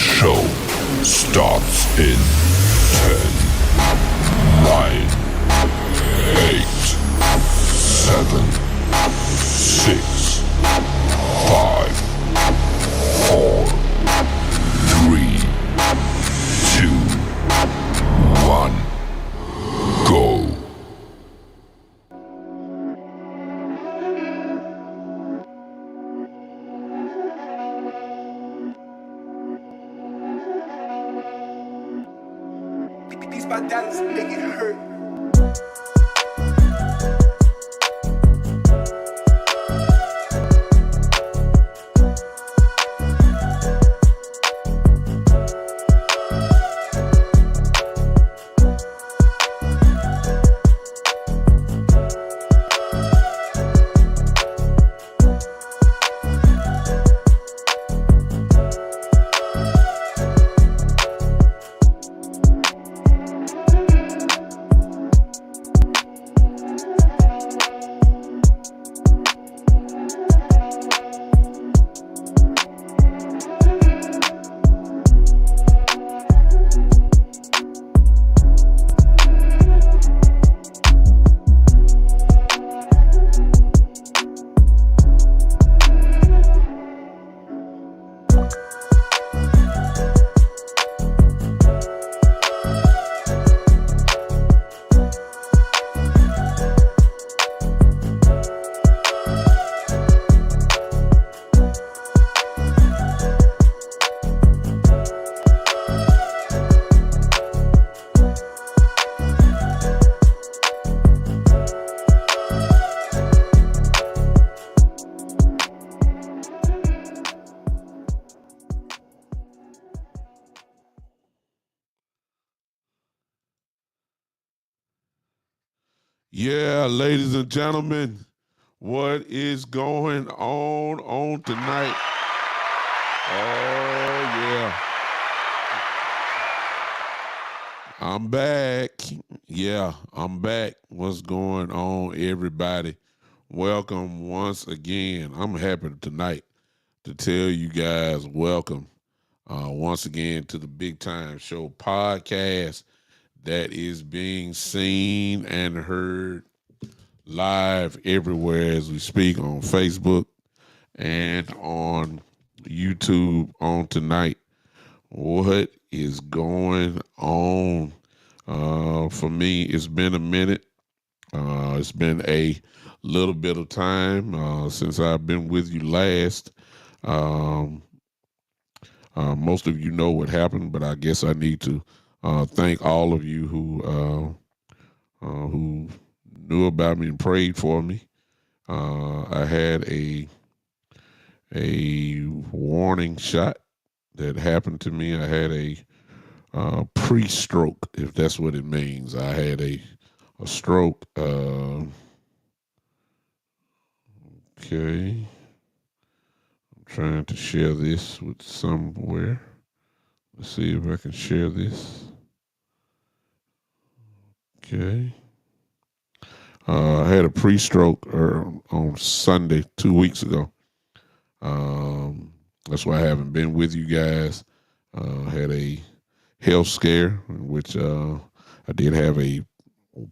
show starts in 10, 9, 8, 7, 6, 5, 4, 3, 2, 1, go. These my dollars make it hurt. Yeah, ladies and gentlemen, what is going on tonight? Oh, yeah. I'm back. Yeah, I'm back. What's going on, everybody? Welcome once again. I'm happy tonight to tell you guys welcome once again to the Big Time Show podcast that is being seen and heard live everywhere as we speak on Facebook and on YouTube on tonight. What is going on? For me, it's been a minute. It's been a little bit of time since I've been with you last. Most of you know what happened, but I guess I need to thank all of you who knew about me and prayed for me. I had a warning shot that happened to me. I had a pre-stroke, if that's what it means. I had a stroke. Okay. I'm trying to share this with somewhere. Let's see if I can share this. Okay. I had a pre-stroke on Sunday 2 weeks ago. That's why I haven't been with you guys. Had a health scare, in which I did have a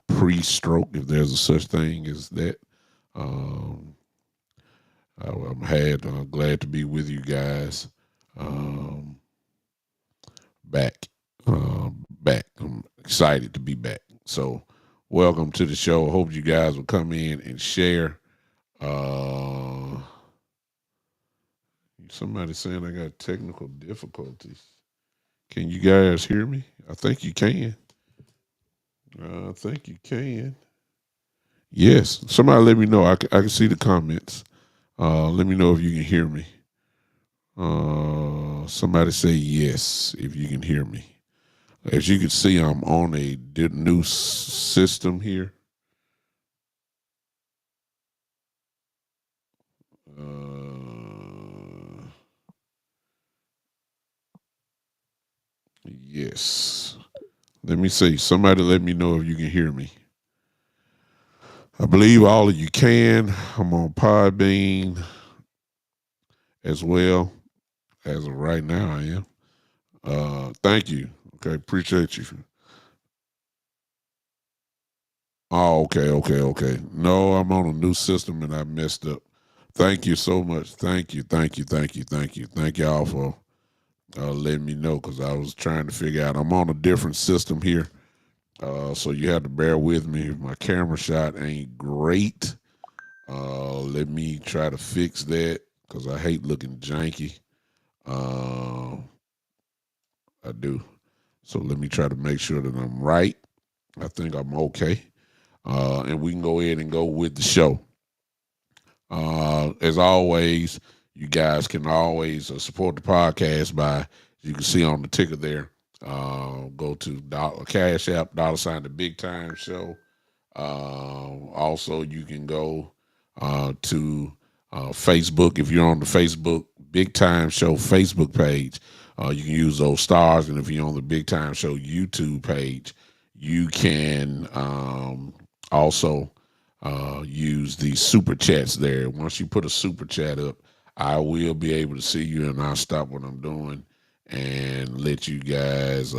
pre-stroke, if there's a such thing as that. I'm glad to be with you guys. Back. I'm excited to be back. So welcome to the show. Hope you guys will come in and share. Somebody saying I got technical difficulties. Can you guys hear me? I think you can. I think you can. Yes. Somebody let me know. I can see the comments. Let me know if you can hear me. Somebody say yes if you can hear me. As you can see, I'm on a new system here. Yes. Let me see. Somebody let me know if you can hear me. I believe all of you can. I'm on Podbean as well. As of right now, I am. Thank you. Okay, appreciate you. Oh, okay. No, I'm on a new system and I messed up. Thank you so much. Thank y'all for letting me know because I was trying to figure out. I'm on a different system here, so you have to bear with me. If my camera shot ain't great, let me try to fix that because I hate looking janky. Uh, I do. So let me try to make sure that I'm right. I think I'm okay. And we can go ahead and go with the show. As always, you guys can always support the podcast by, you can see on the ticker there, go to Cash App, $ the Big Time Show. Also, you can go to Facebook. If you're on the Facebook Big Time Show Facebook page, you can use those stars. And if you're on the Big Time Show YouTube page, you can also use the super chats there. Once you put a super chat up, I will be able to see you, and I'll stop what I'm doing and let you guys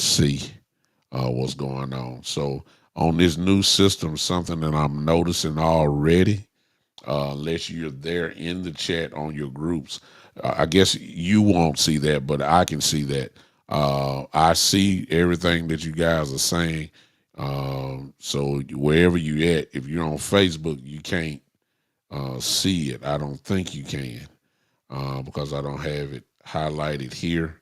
see what's going on. So on this new system, something that I'm noticing already, unless you're there in the chat on your groups, I guess you won't see that, but I can see that. I see everything that you guys are saying. So wherever you at, if you're on Facebook, you can't see it. I don't think you can because I don't have it highlighted here.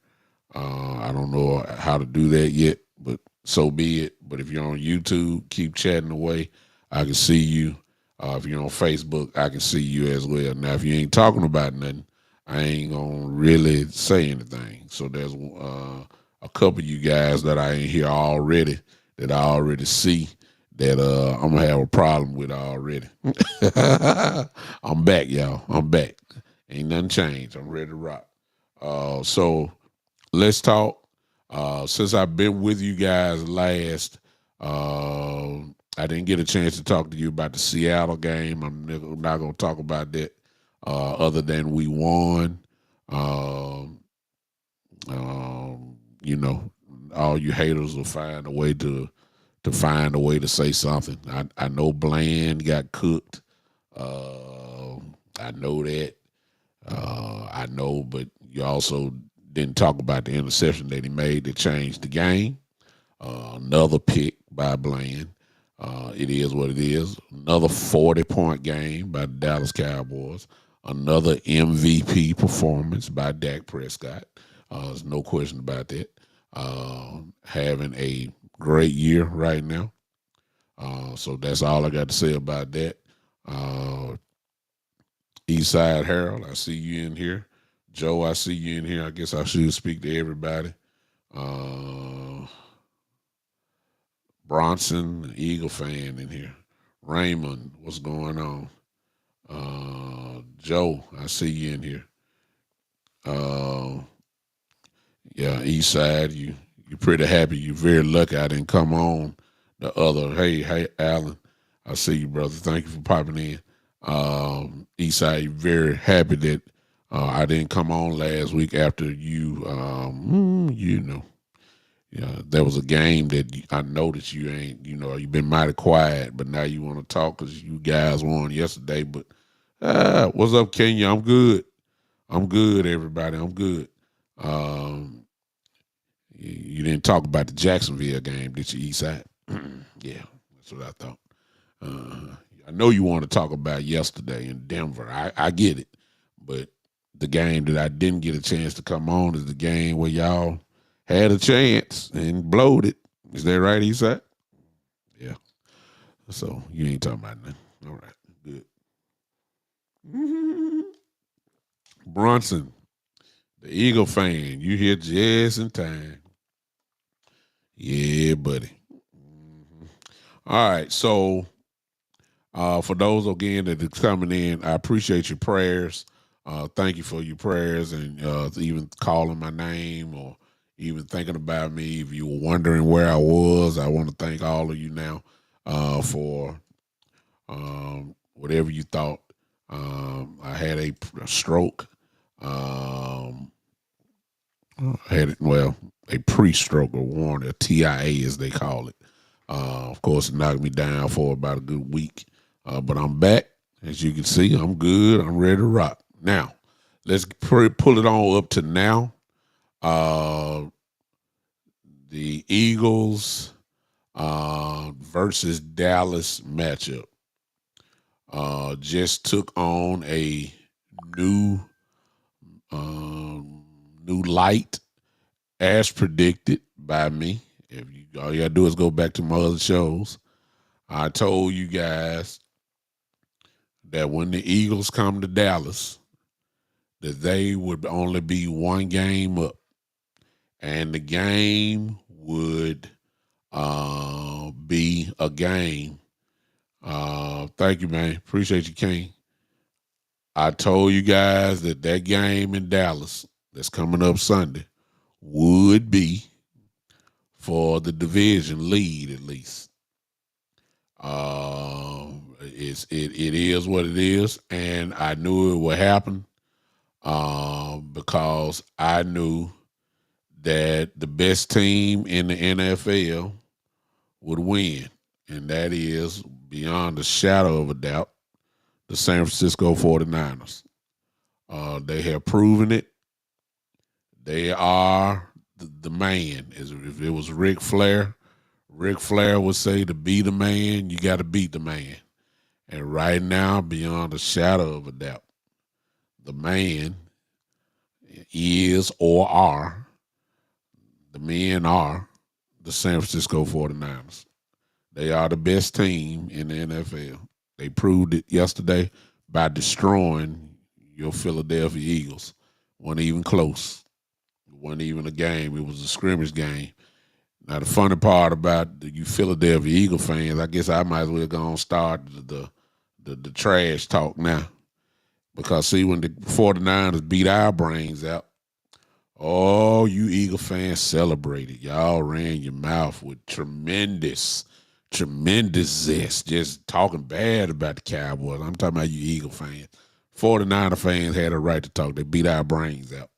I don't know how to do that yet, but so be it. But if you're on YouTube, keep chatting away. I can see you. If you're on Facebook, I can see you as well. Now, if you ain't talking about nothing, I ain't gonna really say anything. So there's a couple of you guys that I ain't here already that I already see that I'm gonna have a problem with already. I'm back, y'all. I'm back. Ain't nothing changed. I'm ready to rock. So let's talk. Since I've been with you guys last, I didn't get a chance to talk to you about the Seattle game. I'm not going to talk about that other than we won. Um, you know, all you haters will find a way to say something. I know Bland got cooked. I know that. I know, but you also didn't talk about the interception that he made that changed the game. Another pick by Bland. It is what it is. Another 40-point game by the Dallas Cowboys. Another MVP performance by Dak Prescott. There's no question about that. Having a great year right now. So that's all I got to say about that. Uh, Eastside Harold, I see you in here. Joe, I see you in here. I guess I should speak to everybody. Uh, Bronson, Eagle fan in here. Raymond, what's going on? Joe, I see you in here. Uh, yeah, Eastside, you're pretty happy. You're very lucky I didn't come on the other. Hey, Alan, I see you, brother. Thank you for popping in. Eastside, you're very happy that I didn't come on last week after you, yeah, there was a game that I noticed you ain't, you've been mighty quiet, but now you want to talk because you guys won yesterday. But what's up, Kenya? I'm good. I'm good, everybody. I'm good. Um, you didn't talk about the Jacksonville game, did you, Eastside? Yeah, that's what I thought. Uh, I know you want to talk about yesterday in Denver. I get it, but the game that I didn't get a chance to come on is the game where y'all had a chance and blowed it. Is that right, Eastside? Yeah. So you ain't talking about nothing. All right, good. Bronson, the Eagle fan, you here just in time. Yeah, buddy. All right, so for those again that are coming in, I appreciate your prayers. Thank you for your prayers and even calling my name or even thinking about me. If you were wondering where I was, I want to thank all of you now for whatever you thought. I had a stroke. Um, Had it, well, a pre-stroke or warning, a TIA as they call it. Of course, it knocked me down for about a good week. But I'm back. As you can see, I'm good. I'm ready to rock. Now, let's pull it on up to now. Uh, the Eagles versus Dallas matchup just took on a new new light as predicted by me. If you all you gotta do is go back to my other shows. I told you guys that when the Eagles come to Dallas, that they would only be one game up, and the game would be a game. Thank you, man. Appreciate you, King. I told you guys that that game in Dallas that's coming up Sunday would be for the division lead at least. It is what it is, and I knew it would happen because I knew that the best team in the NFL would win, and that is beyond a shadow of a doubt the San Francisco 49ers. They have proven it. They are the man. If it was Ric Flair would say to be the man, you got to beat the man. And right now, beyond a shadow of a doubt, the man is or are, the men are the San Francisco 49ers. They are the best team in the NFL. They proved it yesterday by destroying your Philadelphia Eagles. Wasn't even close. It wasn't even a game. It was a scrimmage game. Now, the funny part about you Philadelphia Eagle fans, I guess I might as well go and start the trash talk now. Because, see, when the 49ers beat our brains out, oh, you Eagle fans celebrated. Y'all ran your mouth with tremendous zest, just talking bad about the Cowboys. I'm talking about you Eagle fans. 49er fans had a right to talk. They beat our brains out.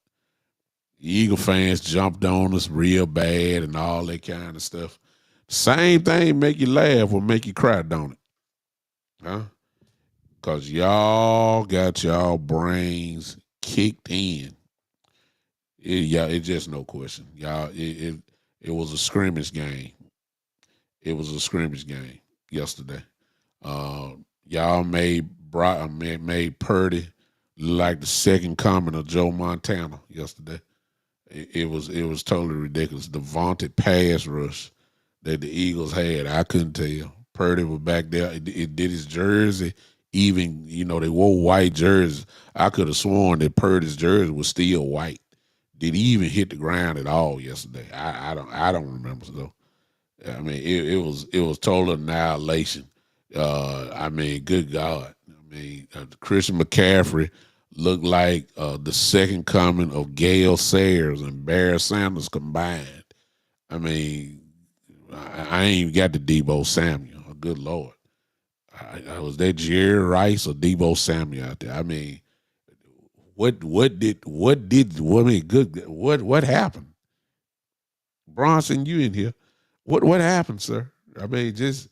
Eagle fans jumped on us real bad and all that kind of stuff. Same thing make you laugh or make you cry, don't it? Huh? Because y'all got y'all brains kicked in. It's just no question. Y'all, it was a scrimmage game. It was a scrimmage game yesterday. Y'all made Purdy like the second coming of Joe Montana yesterday. It was totally ridiculous. The vaunted pass rush that the Eagles had, I couldn't tell. Purdy was back there. It did his jersey. Even they wore white jerseys. I could have sworn that Purdy's jersey was still white. Did he even hit the ground at all yesterday? I don't remember. So I mean, it was total annihilation. I mean, good God. I mean, Christian McCaffrey looked like the second coming of Gale Sayers and Barry Sanders combined. I mean, I ain't even got the Debo Samuel. Oh, good Lord. I was that Jerry Rice or Debo Samuel out there. I mean, what happened? Bronson, you in here. What happened, sir? I mean, just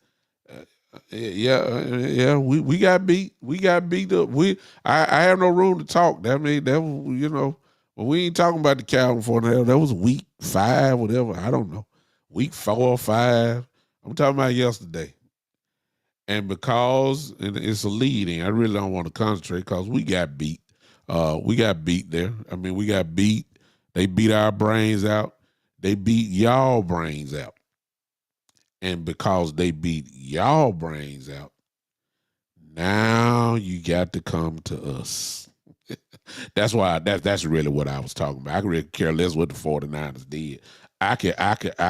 yeah. We got beat. We got beat up. I have no room to talk. I mean, that was, when we ain't talking about the Calvin for now. That was week 5, whatever. I don't know. Week 4 or 5. I'm talking about yesterday. And because it's a leading, I really don't want to concentrate because we got beat. We got beat there. I mean, we got beat. They beat our brains out. They beat y'all brains out. And because they beat y'all brains out, now you got to come to us. That's really what I was talking about. I could really care less what the 49ers did. I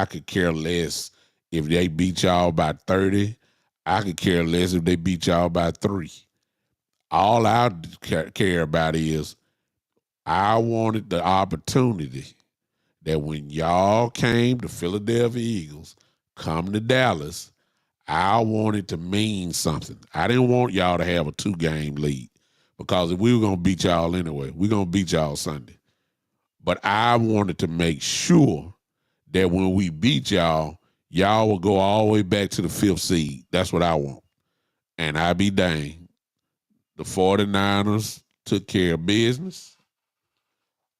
could care less if they beat y'all by 30. I could care less if they beat y'all by 3. All I care about is I wanted the opportunity that when y'all came to Philadelphia Eagles, come to Dallas, I wanted to mean something. I didn't want y'all to have a 2-game lead because if we were going to beat y'all anyway, we're going to beat y'all Sunday. But I wanted to make sure that when we beat y'all, y'all will go all the way back to the 5th seed. That's what I want. And I be dang. The 49ers took care of business.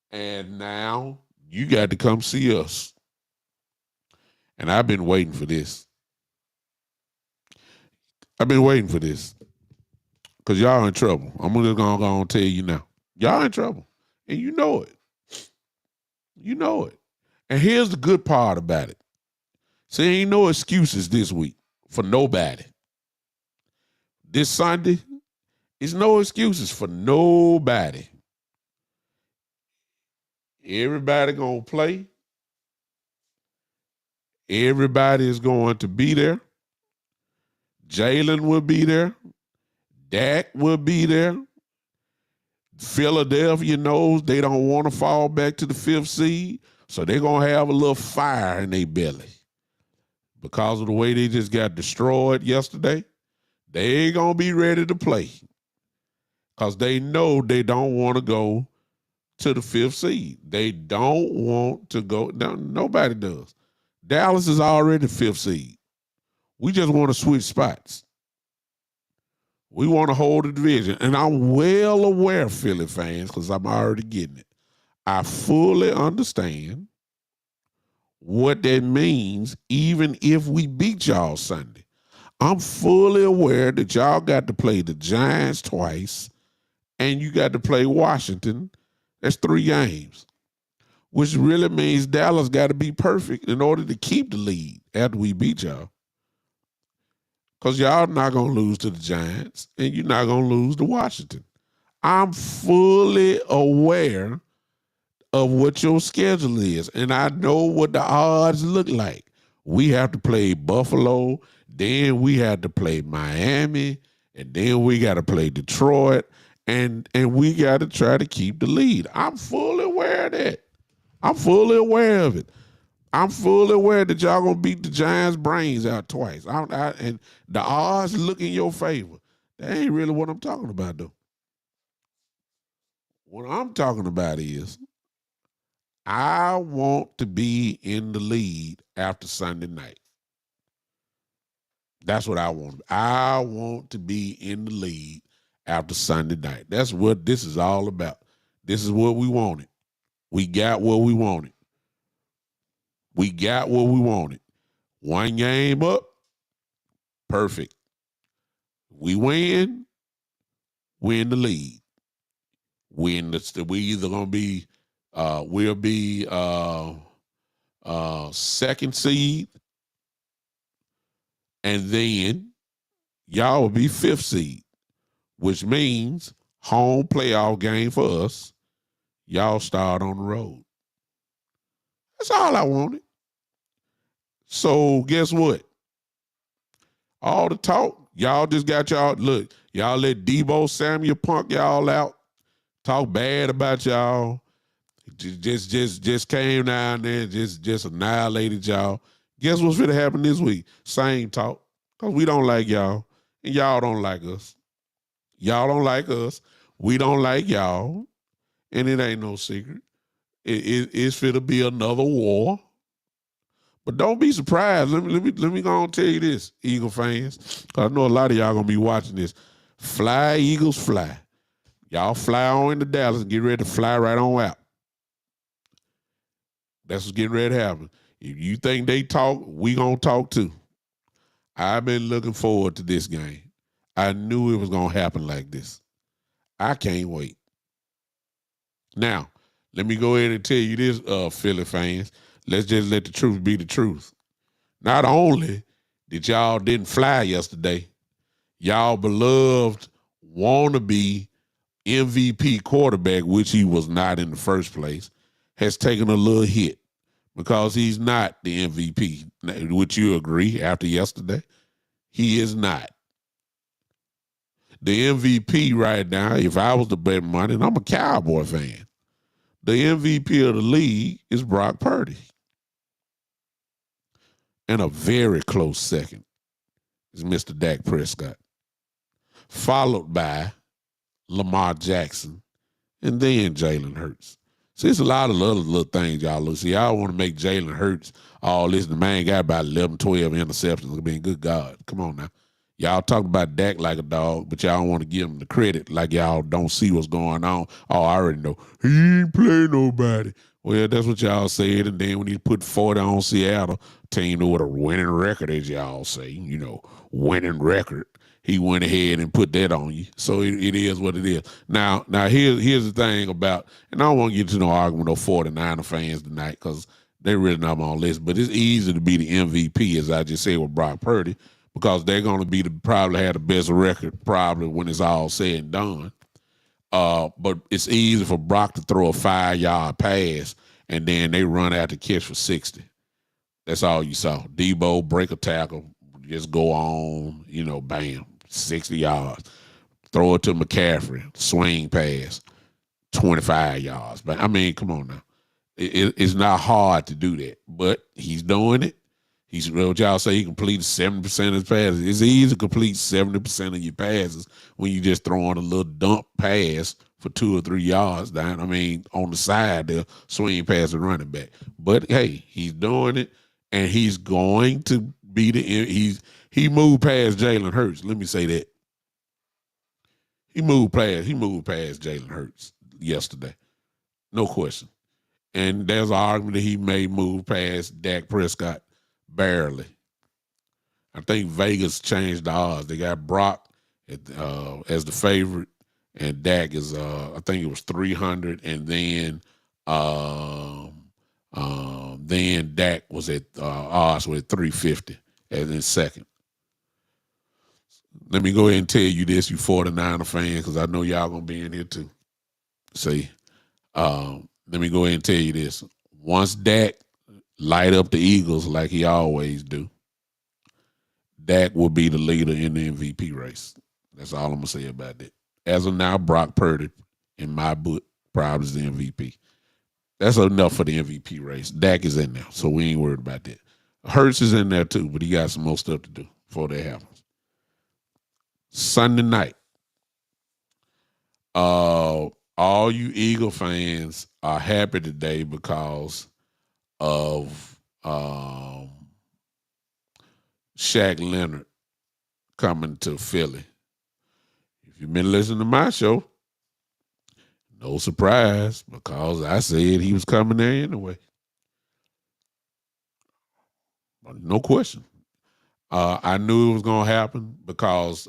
And now you got to come see us. And I've been waiting for this. I've been waiting for this. Because y'all in trouble. I'm just going to tell you now. Y'all in trouble. And you know it. You know it. And here's the good part about it. See, ain't no excuses this week for nobody. This Sunday, it's no excuses for nobody. Everybody gonna play. Everybody is going to be there. Jalen will be there. Dak will be there. Philadelphia knows they don't want to fall back to the 5th seed, so they're gonna have a little fire in their belly. Because of the way they just got destroyed yesterday, they ain't gonna be ready to play. Because they know they don't want to go to the 5th seed. They don't want to go. No, nobody does. Dallas is already 5th seed. We just want to switch spots. We want to hold the division. And I'm well aware, Philly fans, because I'm already getting it. I fully understand what that means, even if we beat y'all Sunday. I'm fully aware that y'all got to play the Giants twice, and you got to play Washington. That's 3 games, which really means Dallas got to be perfect in order to keep the lead after we beat y'all. Because y'all not going to lose to the Giants, and you're not going to lose to Washington. I'm fully aware of what your schedule is, and I know what the odds look like. We have to play Buffalo, then we have to play Miami, and then we got to play Detroit, and we got to try to keep the lead. I'm fully aware of that. I'm fully aware of it. I'm fully aware that y'all gonna beat the Giants' brains out twice. And the odds look in your favor. That ain't really what I'm talking about, though. What I'm talking about is I want to be in the lead after Sunday night. That's what I want. I want to be in the lead after Sunday night. That's what this is all about. This is what we wanted. We got what we wanted. We got what we wanted. 1 game up, perfect. We win, we in the lead. We either gonna be we'll be 2nd seed, and then y'all will be 5th seed, which means home playoff game for us. Y'all start on the road. That's all I wanted. So guess what? All the talk, y'all just got look, y'all let Debo Samuel punk y'all out, talk bad about y'all, just came down there, just annihilated y'all. Guess what's gonna happen this week? Same talk, because we don't like y'all, and y'all don't like us. Y'all don't like us, we don't like y'all, and it ain't no secret. It's finna be another war. But don't be surprised. Let me go and tell you this, Eagle fans. I know a lot of y'all gonna be watching this. Fly, Eagles, fly. Y'all fly on into Dallas and get ready to fly right on out. That's what's getting ready to happen. If you think they talk, we gonna talk too. I've been looking forward to this game. I knew it was gonna happen like this. I can't wait. Now, let me go ahead and tell you this, Philly fans. Let's just let the truth be the truth. Not only did y'all didn't fly yesterday, y'all beloved wannabe MVP quarterback, which he was not in the first place, has taken a little hit because he's not the MVP. Would you agree after yesterday? He is not. The MVP right now, if I was to bet money, and I'm a Cowboy fan, the MVP of the league is Brock Purdy. And a very close second is Mr. Dak Prescott, followed by Lamar Jackson, and then Jalen Hurts. See, it's a lot of little things y'all look. See, y'all want to make Jalen Hurts all this. The man got about 11, 12 interceptions. I mean, good God. Come on now. Y'all talk about Dak like a dog, but y'all want to give him the credit like y'all don't see what's going on. Oh, I already know. He ain't play nobody. Well, that's what y'all said. And then when he put 40 on Seattle, team with a winning record, as y'all say, winning record, he went ahead and put that on you. So it is what it is. Now here's the thing about, and I don't want to get to no argument with 49er fans tonight because they're really not on the list, but it's easy to be the MVP, as I just said with Brock Purdy, because they're going to be probably have the best record probably when it's all said and done. But it's easy for Brock to throw a 5-yard pass and then they run out to catch for 60. That's all you saw. Debo break a tackle, just go on, bam, 60 yards. Throw it to McCaffrey, swing pass, 25 yards. But I mean, come on now. It's not hard to do that, but he's doing it. He's what y'all say he completed 70% of his passes. It's easy to complete 70% of your passes when you just throw on a little dump pass for 2 or 3 yards down. I mean, on the side, they'll swing past the running back. But hey, he's doing it, and he's going to be he moved past Jalen Hurts. Let me say that. He moved past Jalen Hurts yesterday. No question. And there's an argument that he may move past Dak Prescott. Barely. I think Vegas changed the odds. They got Brock as the favorite, and Dak is I think it was 300, and then Dak was at odds with 350 as in second. Let me go ahead and tell you this, you 49er fans, because I know y'all gonna be in here too. See, let me go ahead and tell you this. Once Dak light up the Eagles like he always do, Dak will be the leader in the MVP race. That's all I'm going to say about that. As of now, Brock Purdy, in my book, probably is the MVP. That's enough for the MVP race. Dak is in there, so we ain't worried about that. Hurts is in there too, but he got some more stuff to do before that happens. Sunday night, all you Eagle fans are happy today because of Shaq Leonard coming to Philly. If you've been listening to my show, no surprise, because I said he was coming there anyway. No question. I knew it was going to happen because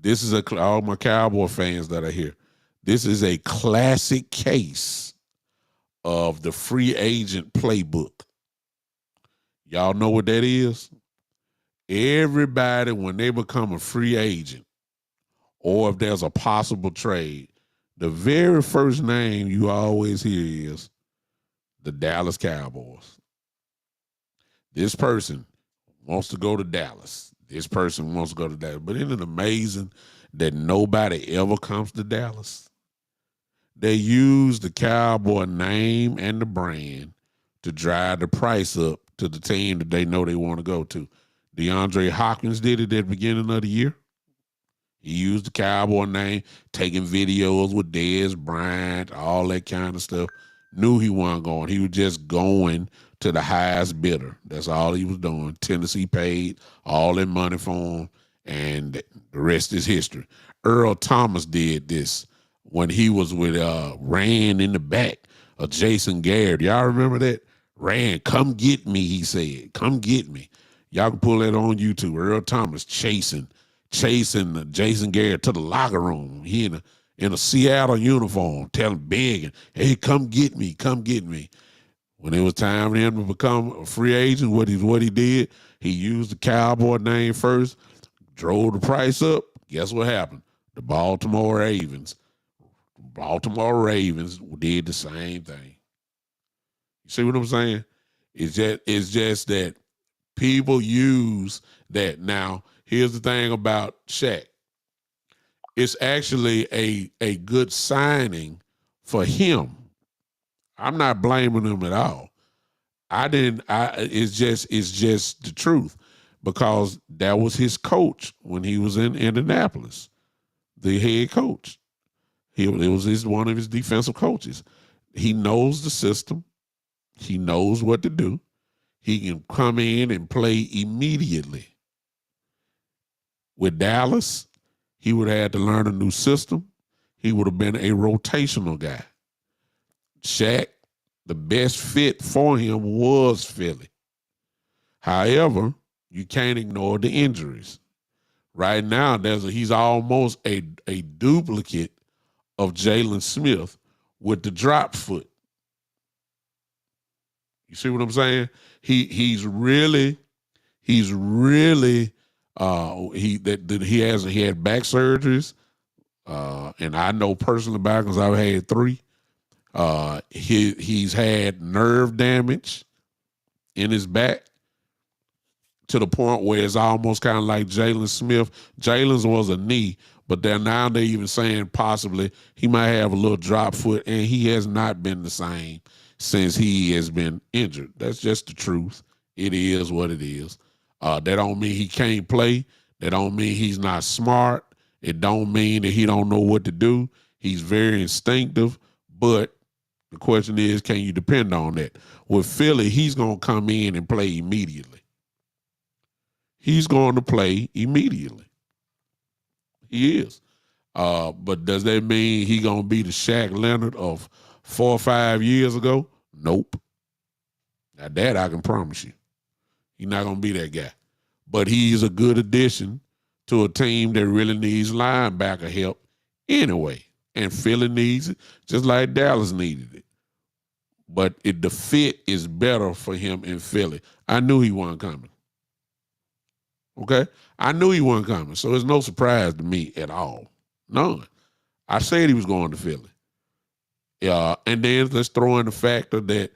this is all my Cowboy fans that are here. This is a classic case of the free agent playbook. Y'all know what that is? Everybody, when they become a free agent, or if there's a possible trade, the very first name you always hear is the Dallas Cowboys. This person wants to go to Dallas. This person wants to go to Dallas. But isn't it amazing that nobody ever comes to Dallas? They use the Cowboy name and the brand to drive the price up to the team that they know they want to go to. DeAndre Hopkins did it at the beginning of the year. He used the Cowboy name, taking videos with Dez Bryant, all that kind of stuff. Knew he wasn't going. He was just going to the highest bidder. That's all he was doing. Tennessee paid all that money for him, and the rest is history. Earl Thomas did this when he was with ran in the back of Jason Garrett. Y'all remember that? Ran, come get me, he said. Come get me. Y'all can pull that on YouTube. Earl Thomas chasing Jason Garrett to the locker room. He in a Seattle uniform, begging, hey, come get me, come get me. When it was time for him to become a free agent, what he did, he used the Cowboy name first, drove the price up. Guess what happened? The Baltimore Ravens did the same thing. You see what I'm saying? It's just that people use that. Now, here's the thing about Shaq. It's actually a good signing for him. I'm not blaming him at all. It's just the truth, because that was his coach when he was in Indianapolis, the head coach. It was one of his defensive coaches. He knows the system. He knows what to do. He can come in and play immediately. With Dallas, he would have had to learn a new system. He would have been a rotational guy. Shaq, the best fit for him was Philly. However, you can't ignore the injuries. Right now, he's almost a duplicate of Jalen Smith with the drop foot. You see what I'm saying? He had back surgeries, and I know personally about because I've had 3. He's had nerve damage in his back to the point where it's almost kind of like Jalen Smith. Jalen's was a knee, but now they're even saying possibly he might have a little drop foot, and he has not been the same since he has been injured. That's just the truth. It is what it is. That don't mean he can't play. That don't mean he's not smart. It don't mean that he don't know what to do. He's very instinctive, but the question is, can you depend on that? With Philly, he's going to come in and play immediately. He's going to play immediately. He is. But does that mean he going to be the Shaq Leonard of 4 or 5 years ago? Nope. Now that I can promise you. He's not going to be that guy. But he's a good addition to a team that really needs linebacker help anyway. And Philly needs it just like Dallas needed it. But the fit is better for him in Philly. I knew he wasn't coming. Okay? I knew he wasn't coming. So it's no surprise to me at all. None. I said he was going to Philly. And then let's throw in the factor that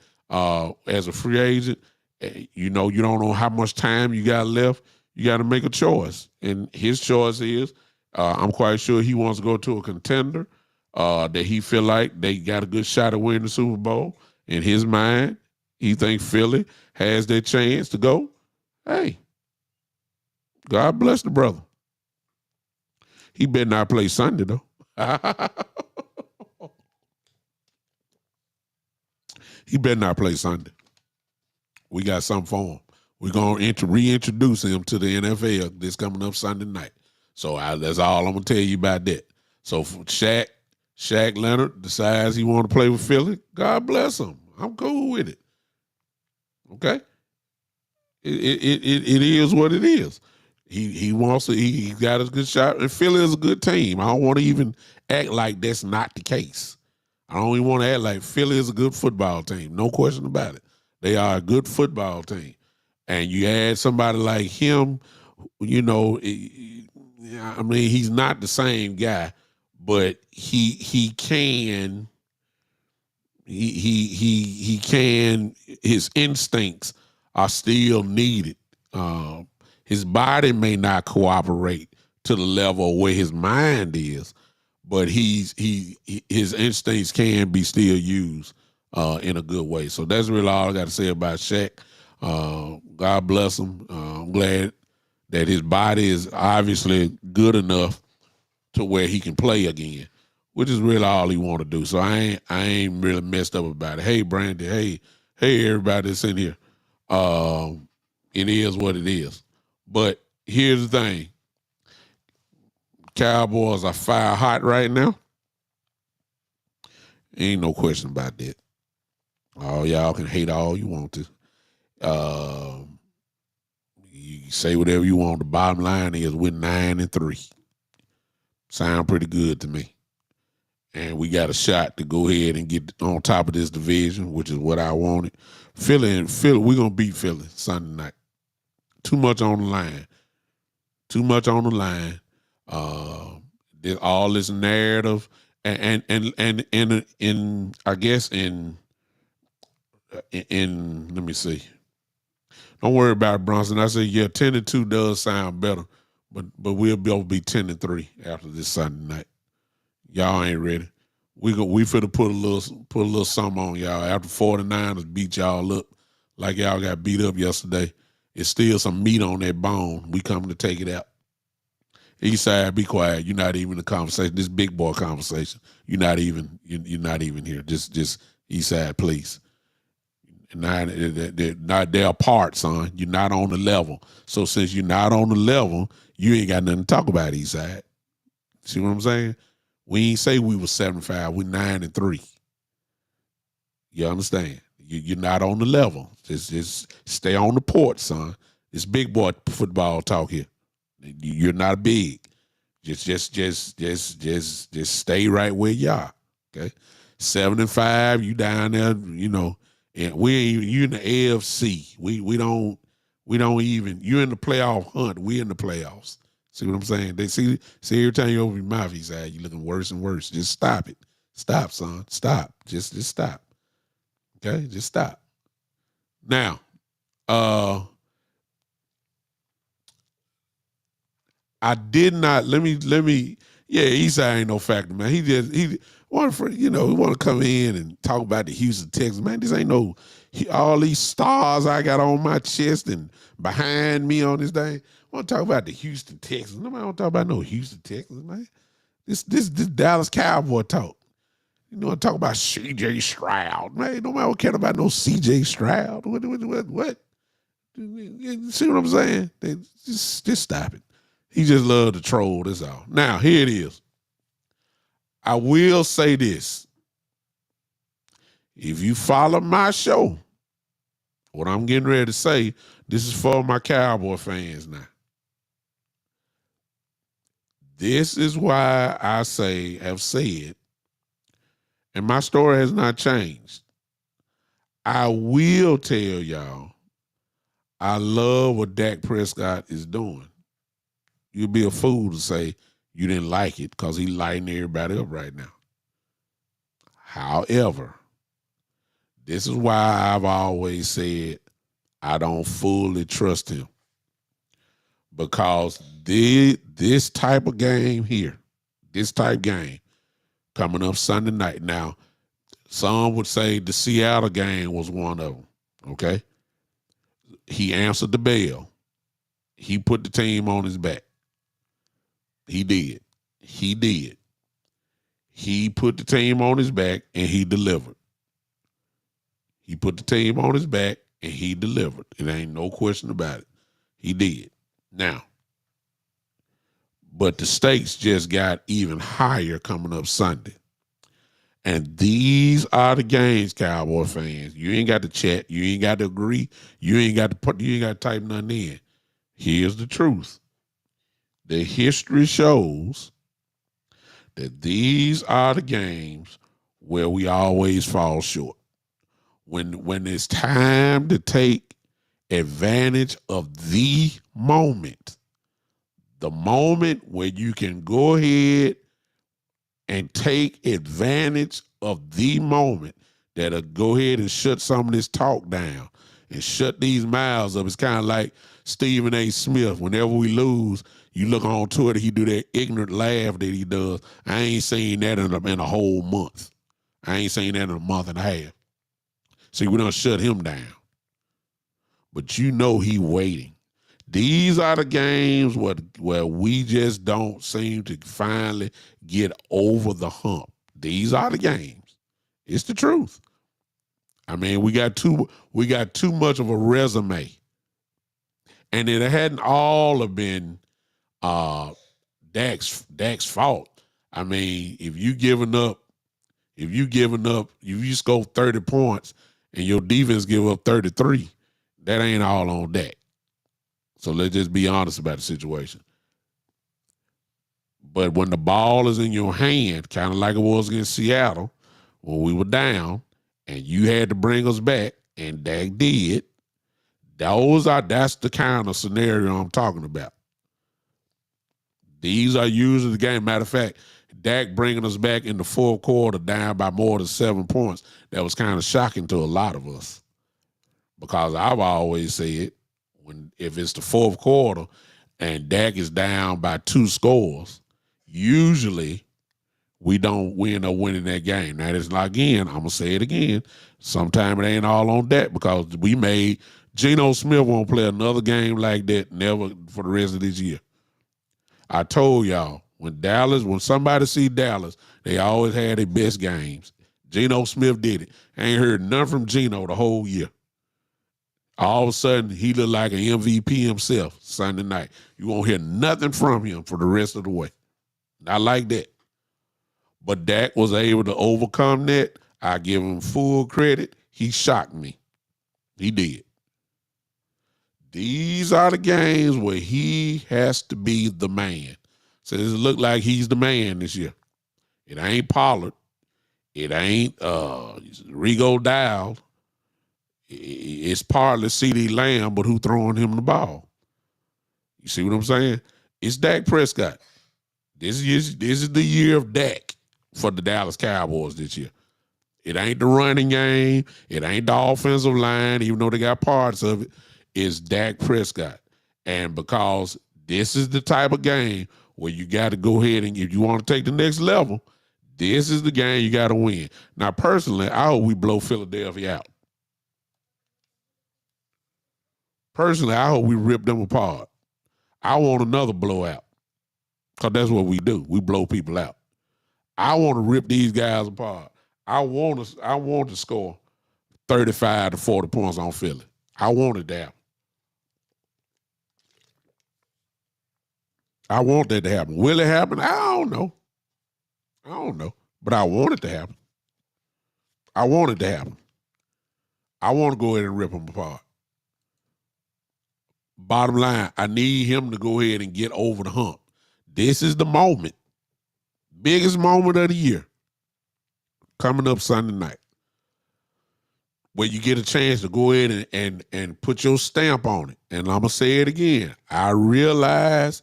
as a free agent, you don't know how much time you got left. You got to make a choice. And his choice is, I'm quite sure he wants to go to a contender that he feel like they got a good shot at winning the Super Bowl. In his mind, he thinks Philly has their chance to go. Hey, God bless the brother. He better not play Sunday, though. He better not play Sunday. We got something for him. We're going to reintroduce him to the NFL this coming up Sunday night. So that's all I'm going to tell you about that. So for Shaq Leonard decides he want to play with Philly, God bless him. I'm cool with it. Okay? It is what it is. He wants to, he got a good shot, and Philly is a good team. I don't want to even act like that's not the case. I don't even want to act like Philly is a good football team. No question about it. They are a good football team. And you add somebody like him, I mean, he's not the same guy, but he can, his instincts are still needed. His body may not cooperate to the level where his mind is, but his instincts can be still used in a good way. So that's really all I got to say about Shaq. God bless him. I'm glad that his body is obviously good enough to where he can play again, which is really all he want to do. So I ain't really messed up about it. Hey, Brandy. Hey, everybody that's in here. It is what it is. But here's the thing. Cowboys are fire hot right now. Ain't no question about that. Oh, y'all can hate all you want to. You say whatever you want. The bottom line is we're 9-3. Sound pretty good to me. And we got a shot to go ahead and get on top of this division, which is what I wanted. Philly, we're going to beat Philly Sunday night. Too much on the line. There's all this narrative and I guess in let me see. Don't worry about it, Bronson. I say 10-2 does sound better, but we'll be 10-3 after this Sunday night. Y'all ain't ready. We finna put a little something on y'all. After 49ers beat y'all up like y'all got beat up yesterday, it's still some meat on that bone. We coming to take it out. Eastside, be quiet. You're not even in the conversation. This big boy conversation. You're not even here. Just East Side Police. Now they're apart, son. You're not on the level. So since you're not on the level, you ain't got nothing to talk about, East Side. See what I'm saying? We ain't say we was 7-5. We 9-3. You understand? You're not on the level. Just stay on the port, son. It's big boy football talk here. You're not big. Just stay right where you are. Okay, 7-5. You down there, you know, and you in the AFC. We don't even. You in the playoff hunt. We in the playoffs. See what I'm saying? They see every time you open your mouth, he said, you looking worse and worse. Just stop it. Stop, son. Stop. Just stop. Okay, just stop. Now, I did not. Let me. Yeah, Eastside ain't no factor, man. He want to come in and talk about the Houston Texans, man. This ain't no all these stars I got on my chest and behind me on this thing. Want to talk about the Houston Texans? Nobody want to talk about no Houston Texans, man. This Dallas Cowboy talk. You know, talk about C.J. Stroud, man. Nobody care about no C.J. Stroud. What? See what I'm saying? Just stop it. He just loved to troll, that's all. Now, here it is. I will say this. If you follow my show, what I'm getting ready to say, this is for my Cowboy fans now. This is why I have said, and my story has not changed. I will tell y'all, I love what Dak Prescott is doing. You'd be a fool to say you didn't like it because he's lighting everybody up right now. However, this is why I've always said I don't fully trust him. Because this type of game here, this type game coming up Sunday night. Now, some would say the Seattle game was one of them, okay? He answered the bell. He put the team on his back. He did. He put the team on his back and he delivered. He put the team on his back and he delivered. It ain't no question about it. He did. Now, but the stakes just got even higher coming up Sunday. And these are the games, Cowboy fans. You ain't got to chat. You ain't got to agree. You ain't got to type nothing in. Here's the truth. The history shows that these are the games where we always fall short. When it's time to take advantage of the moment where you can go ahead and take advantage of the moment that'll go ahead and shut some of this talk down and shut these mouths up. It's kind of like Stephen A. Smith. Whenever we lose, you look on Twitter, he do that ignorant laugh that he does. I ain't seen that in a whole month. I ain't seen that in a month and a half. See, we done shut him down. But you know he waiting. These are the games where we just don't seem to finally get over the hump. These are the games. It's the truth. I mean, we got too much of a resume. And it hadn't all have been Dak's fault. I mean, if you score 30 points and your defense give up 33, that ain't all on Dak. So let's just be honest about the situation. But when the ball is in your hand, kind of like it was against Seattle, when we were down and you had to bring us back, and Dak did, that's the kind of scenario I'm talking about. These are usually the game. Matter of fact, Dak bringing us back in the fourth quarter down by more than 7 points, that was kind of shocking to a lot of us. Because I've always said, if it's the fourth quarter and Dak is down by 2 scores, usually we end up winning that game. Now, it's not, again, I'm going to say it again, sometime it ain't all on Dak because we made Geno Smith won't play another game like that never for the rest of this year. I told y'all, when somebody see Dallas, they always had their best games. Geno Smith did it. I ain't heard nothing from Geno the whole year. All of a sudden, he looked like an MVP himself Sunday night. You won't hear nothing from him for the rest of the way. Not like that. But Dak was able to overcome that. I give him full credit. He shocked me. He did. These are the games where he has to be the man. So it look like he's the man this year. It ain't Pollard. It ain't Rigo Dowd. It's partly CD Lamb, but who throwing him the ball? You see what I'm saying? It's Dak Prescott. This is the year of Dak for the Dallas Cowboys this year. It ain't the running game. It ain't the offensive line, even though they got parts of it. It's Dak Prescott. And because this is the type of game where you got to go ahead and if you want to take the next level, this is the game you got to win. Now, personally, I hope we blow Philadelphia out. Personally, I hope we rip them apart. I want another blowout because that's what we do. We blow people out. I want to rip these guys apart. I want to score 35 to 40 points on Philly. I want it to happen. I want that to happen. Will it happen? I don't know. But I want it to happen. I want it to happen. I want to go ahead and rip them apart. Bottom line, I need him to go ahead and get over the hump. This is the moment. Biggest moment of the year. Coming up Sunday night. Where you get a chance to go ahead and put your stamp on it. And I'm going to say it again. I realize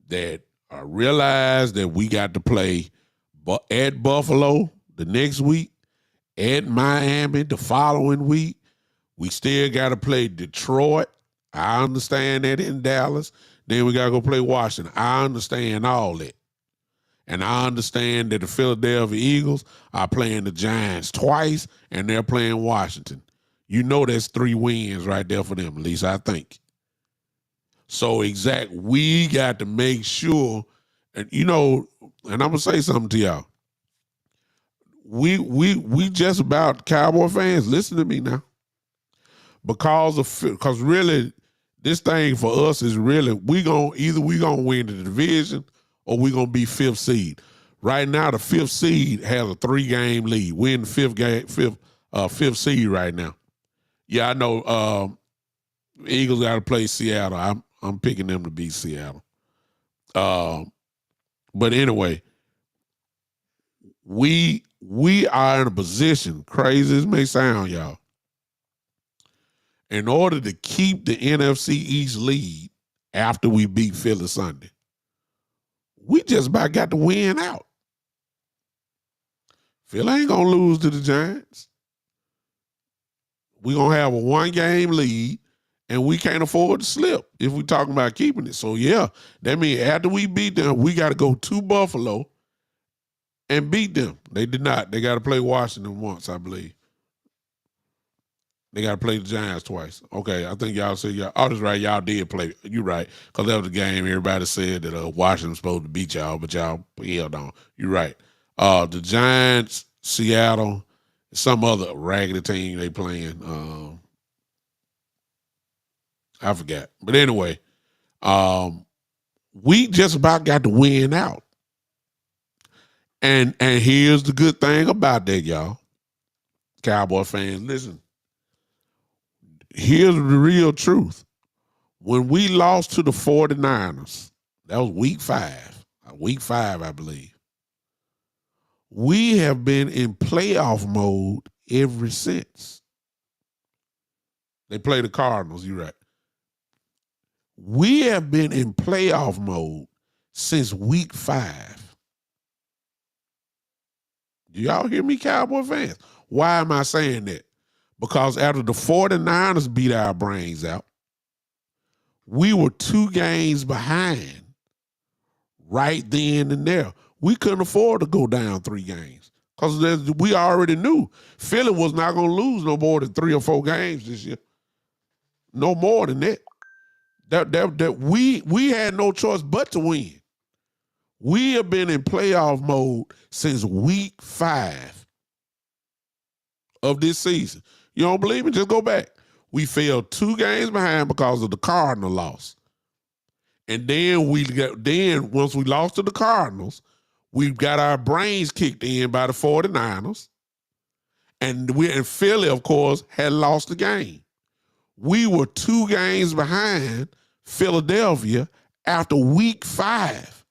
that we got to play at Buffalo the next week, at Miami the following week. We still got to play Detroit. I understand that in Dallas. Then we got to go play Washington. I understand all that. And I understand that the Philadelphia Eagles are playing the Giants twice, and they're playing Washington. You know that's 3 wins right there for them, at least I think. So we got to make sure, and and I'm gonna say something to y'all. We just about Cowboy fans. Listen to me now, because really this thing for us is really we gonna win the division or we gonna be 5th seed. Right now, the 5th seed has a 3-game lead. We're in the 5th seed right now. Yeah, I know. Eagles got to play Seattle. I'm picking them to beat Seattle. But anyway, we are in a position, crazy as it may sound, y'all, in order to keep the NFC East lead after we beat Philly Sunday. We just about got to win out. Philly ain't going to lose to the Giants. We're going to have a 1-game lead, and we can't afford to slip if we're talking about keeping it. So, yeah, that means after we beat them, we got to go to Buffalo and beat them. They did not. They got to play Washington once, I believe. They got to play the Giants twice. Okay, I think y'all said y'all. Oh, that's right. Y'all did play. You're right. Because that was the game everybody said that Washington was supposed to beat y'all, but y'all held on. You're right. The Giants, Seattle, some other raggedy team they playing. I forgot. But anyway, we just about got to win out. And here's the good thing about that, y'all. Cowboy fans, listen. Here's the real truth. When we lost to the 49ers, that was week 5. Week 5, I believe. We have been in playoff mode ever since. They play the Cardinals, you're right. We have been in playoff mode since week 5. Do y'all hear me, Cowboy fans? Why am I saying that? Because after the 49ers beat our brains out, we were 2 games behind right then and there. We couldn't afford to go down 3 games because we already knew Philly was not going to lose no more than 3 or 4 games this year. No more than that. That we had no choice but to win. We have been in playoff mode since week 5. of this season. You don't believe me? Just go back. We fell 2 games behind because of the Cardinal loss. And then once we lost to the Cardinals, we got our brains kicked in by the 49ers. And Philly, of course, had lost the game. We were 2 games behind Philadelphia after week 5.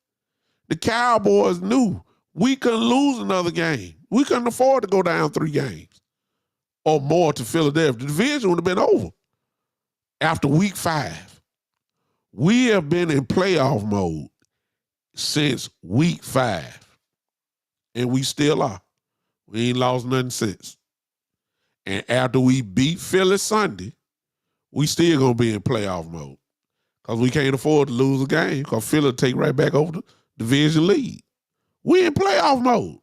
The Cowboys knew we couldn't lose another game. We couldn't afford to go down 3 games or more to Philadelphia. The division would have been over after week 5. We have been in playoff mode since week 5. And we still are. We ain't lost nothing since. And after we beat Philly Sunday, we still gonna be in playoff mode. Because we can't afford to lose a game because Philly take right back over the division lead. We in playoff mode.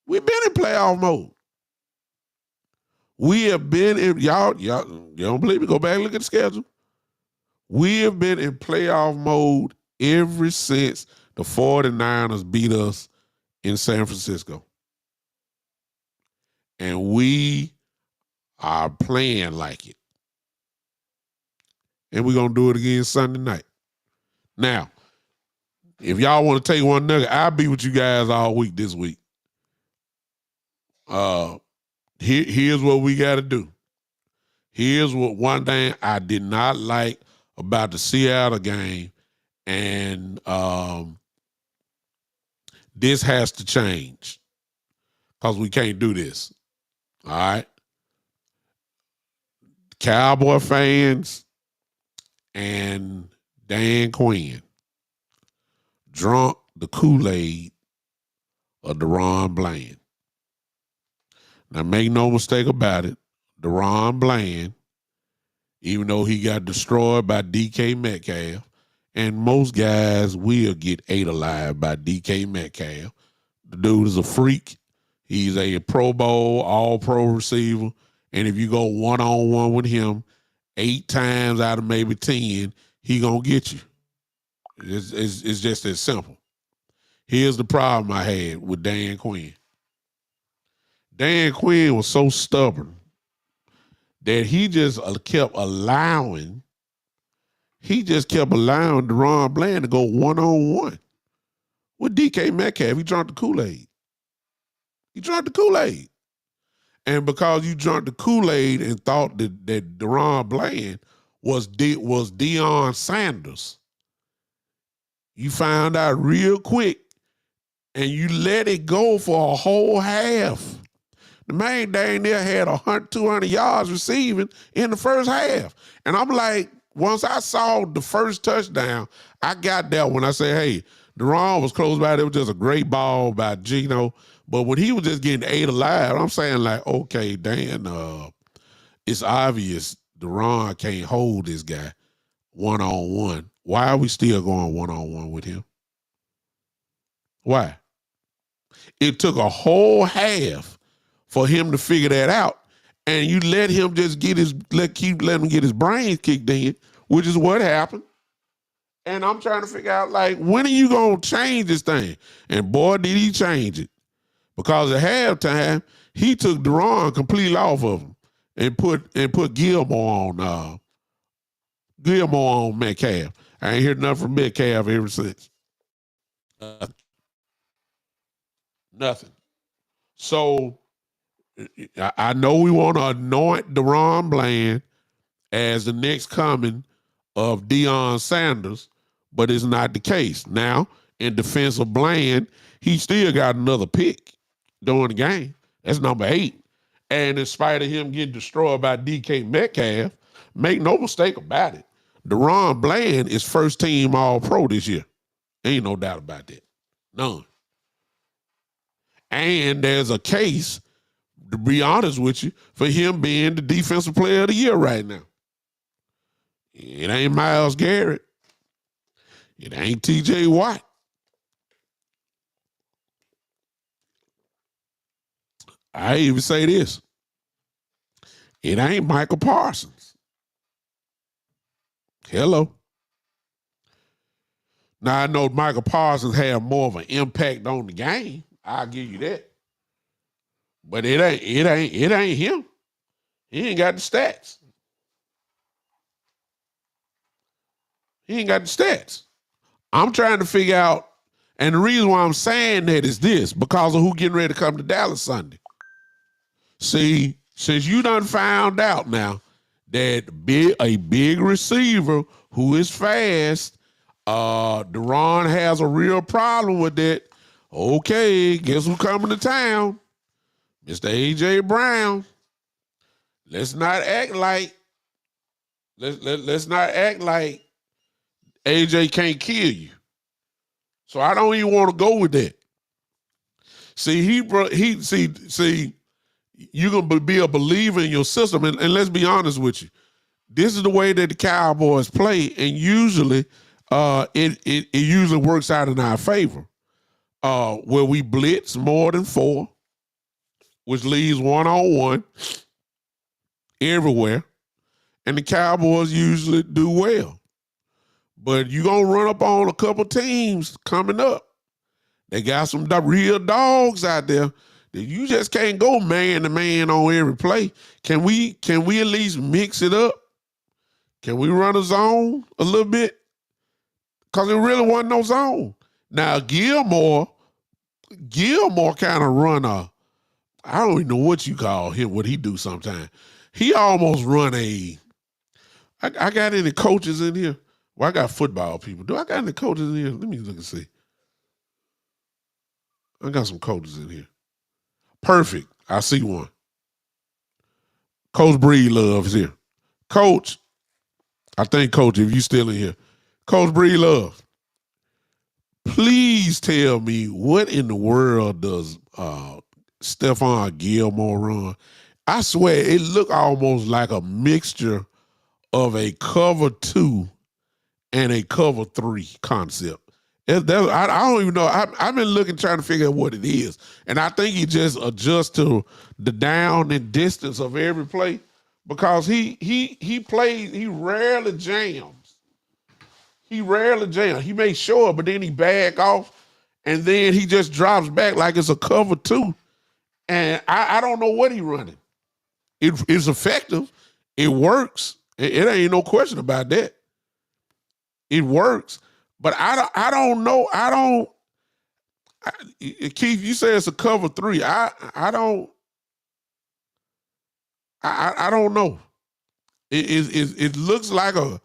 We've been in playoff mode. We have been in, y'all, you don't believe me? Go back and look at the schedule. We have been in playoff mode ever since the 49ers beat us in San Francisco. And we are playing like it. And we're going to do it again Sunday night. Now, if y'all want to take one nugget, I'll be with you guys all week this week. Here's what we got to do. Here's what one thing I did not like about the Seattle game, and this has to change because we can't do this. All right? Cowboy fans and Dan Quinn drunk the Kool-Aid of DaRon Bland. Now, make no mistake about it, DaRon Bland, even though he got destroyed by DK Metcalf, and most guys will get ate alive by DK Metcalf. The dude is a freak. He's a Pro Bowl, all-pro receiver, and if you go one-on-one with him 8 times out of maybe 10, he gonna get you. It's just as simple. Here's the problem I had with Dan Quinn. Dan Quinn was so stubborn that he just kept allowing DaRon Bland to go one-on-one with DK Metcalf. He drank the Kool-Aid. And because you drank the Kool-Aid and thought that DaRon Bland was Deion Sanders, you found out real quick and you let it go for a whole half. The man dang near had 200 yards receiving in the first half. And I'm like, once I saw the first touchdown, I got that when I said, hey, DaRon was close by. It was just a great ball by Geno. But when he was just getting ate alive, I'm saying like, okay, Dan, it's obvious DaRon can't hold this guy one-on-one. Why are we still going one-on-one with him? Why? It took a whole half for him to figure that out, and you let him just keep letting him get his brains kicked in, which is what happened. And I'm trying to figure out, like, when are you gonna change this thing? And boy, did he change it. Because at halftime, he took DaRon completely off of him and put Gilmore on Metcalf. I ain't heard nothing from Metcalf ever since. Nothing. So I know we want to anoint DaRon Bland as the next coming of Deion Sanders, but it's not the case. Now, in defense of Bland, he still got another pick during the game. That's number 8. And in spite of him getting destroyed by DK Metcalf, make no mistake about it, DaRon Bland is first team All-Pro this year. Ain't no doubt about that. None. And there's a case, to be honest with you, for him being the defensive player of the year right now. It ain't Myles Garrett. It ain't TJ Watt. I even say this. It ain't Michael Parsons. Hello. Now, I know Michael Parsons had more of an impact on the game. I'll give you that. But it ain't him. He ain't got the stats. He ain't got the stats. I'm trying to figure out, and the reason why I'm saying that is this, because of who getting ready to come to Dallas Sunday. See, since you done found out now that a big receiver who is fast, Deron has a real problem with that. Okay, guess who coming to town? Mr. A.J. Brown. Let's not act like let's not act like AJ can't kill you. So I don't even want to go with that. See, you're gonna be a believer in your system, and let's be honest with you. This is the way that the Cowboys play, and usually, it usually works out in our favor. Where we blitz more than 4, which leaves 1-on-1 everywhere, and the Cowboys usually do well. But you're going to run up on a couple teams coming up. They got some real dogs out there that you just can't go man to man on every play. Can we at least mix it up? Can we run a zone a little bit? Because it really wasn't no zone. Now, Gilmore kind of run I don't even know what you call him, what he do sometimes. He almost run I got any coaches in here? Well, I got football people. Do I got any coaches in here? Let me look and see. I got some coaches in here. Perfect. I see one. Coach Breedlove is here. Coach, I think, Coach, if you still in here. Coach Breedlove, please tell me what in the world does Stephon Gilmore run? I swear it looked almost like a mixture of a cover 2 and a cover 3 concept. I don't even know. I've been looking, trying to figure out what it is. And I think he just adjusts to the down and distance of every play, because he plays, he rarely jams. He may show up, but then he back off, and then he just drops back like it's a cover 2. And I don't know what he running. It's effective. It works. It ain't no question about that. It works. But I don't know. Keith, you say it's a cover 3. I don't know. It looks like a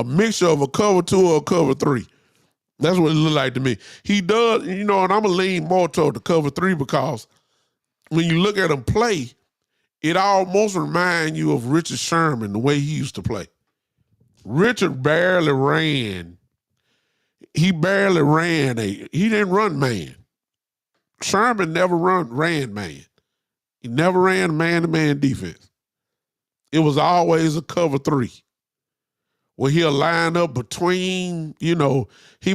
mixture of a cover 2 or a cover 3. That's what it looked like to me. He does, and I'm gonna lean more toward the cover 3, because when you look at him play, it almost reminds you of Richard Sherman, the way he used to play. Richard barely ran. He didn't run man. Sherman never ran man. He never ran man-to-man defense. It was always a cover 3, where he'll line up between, he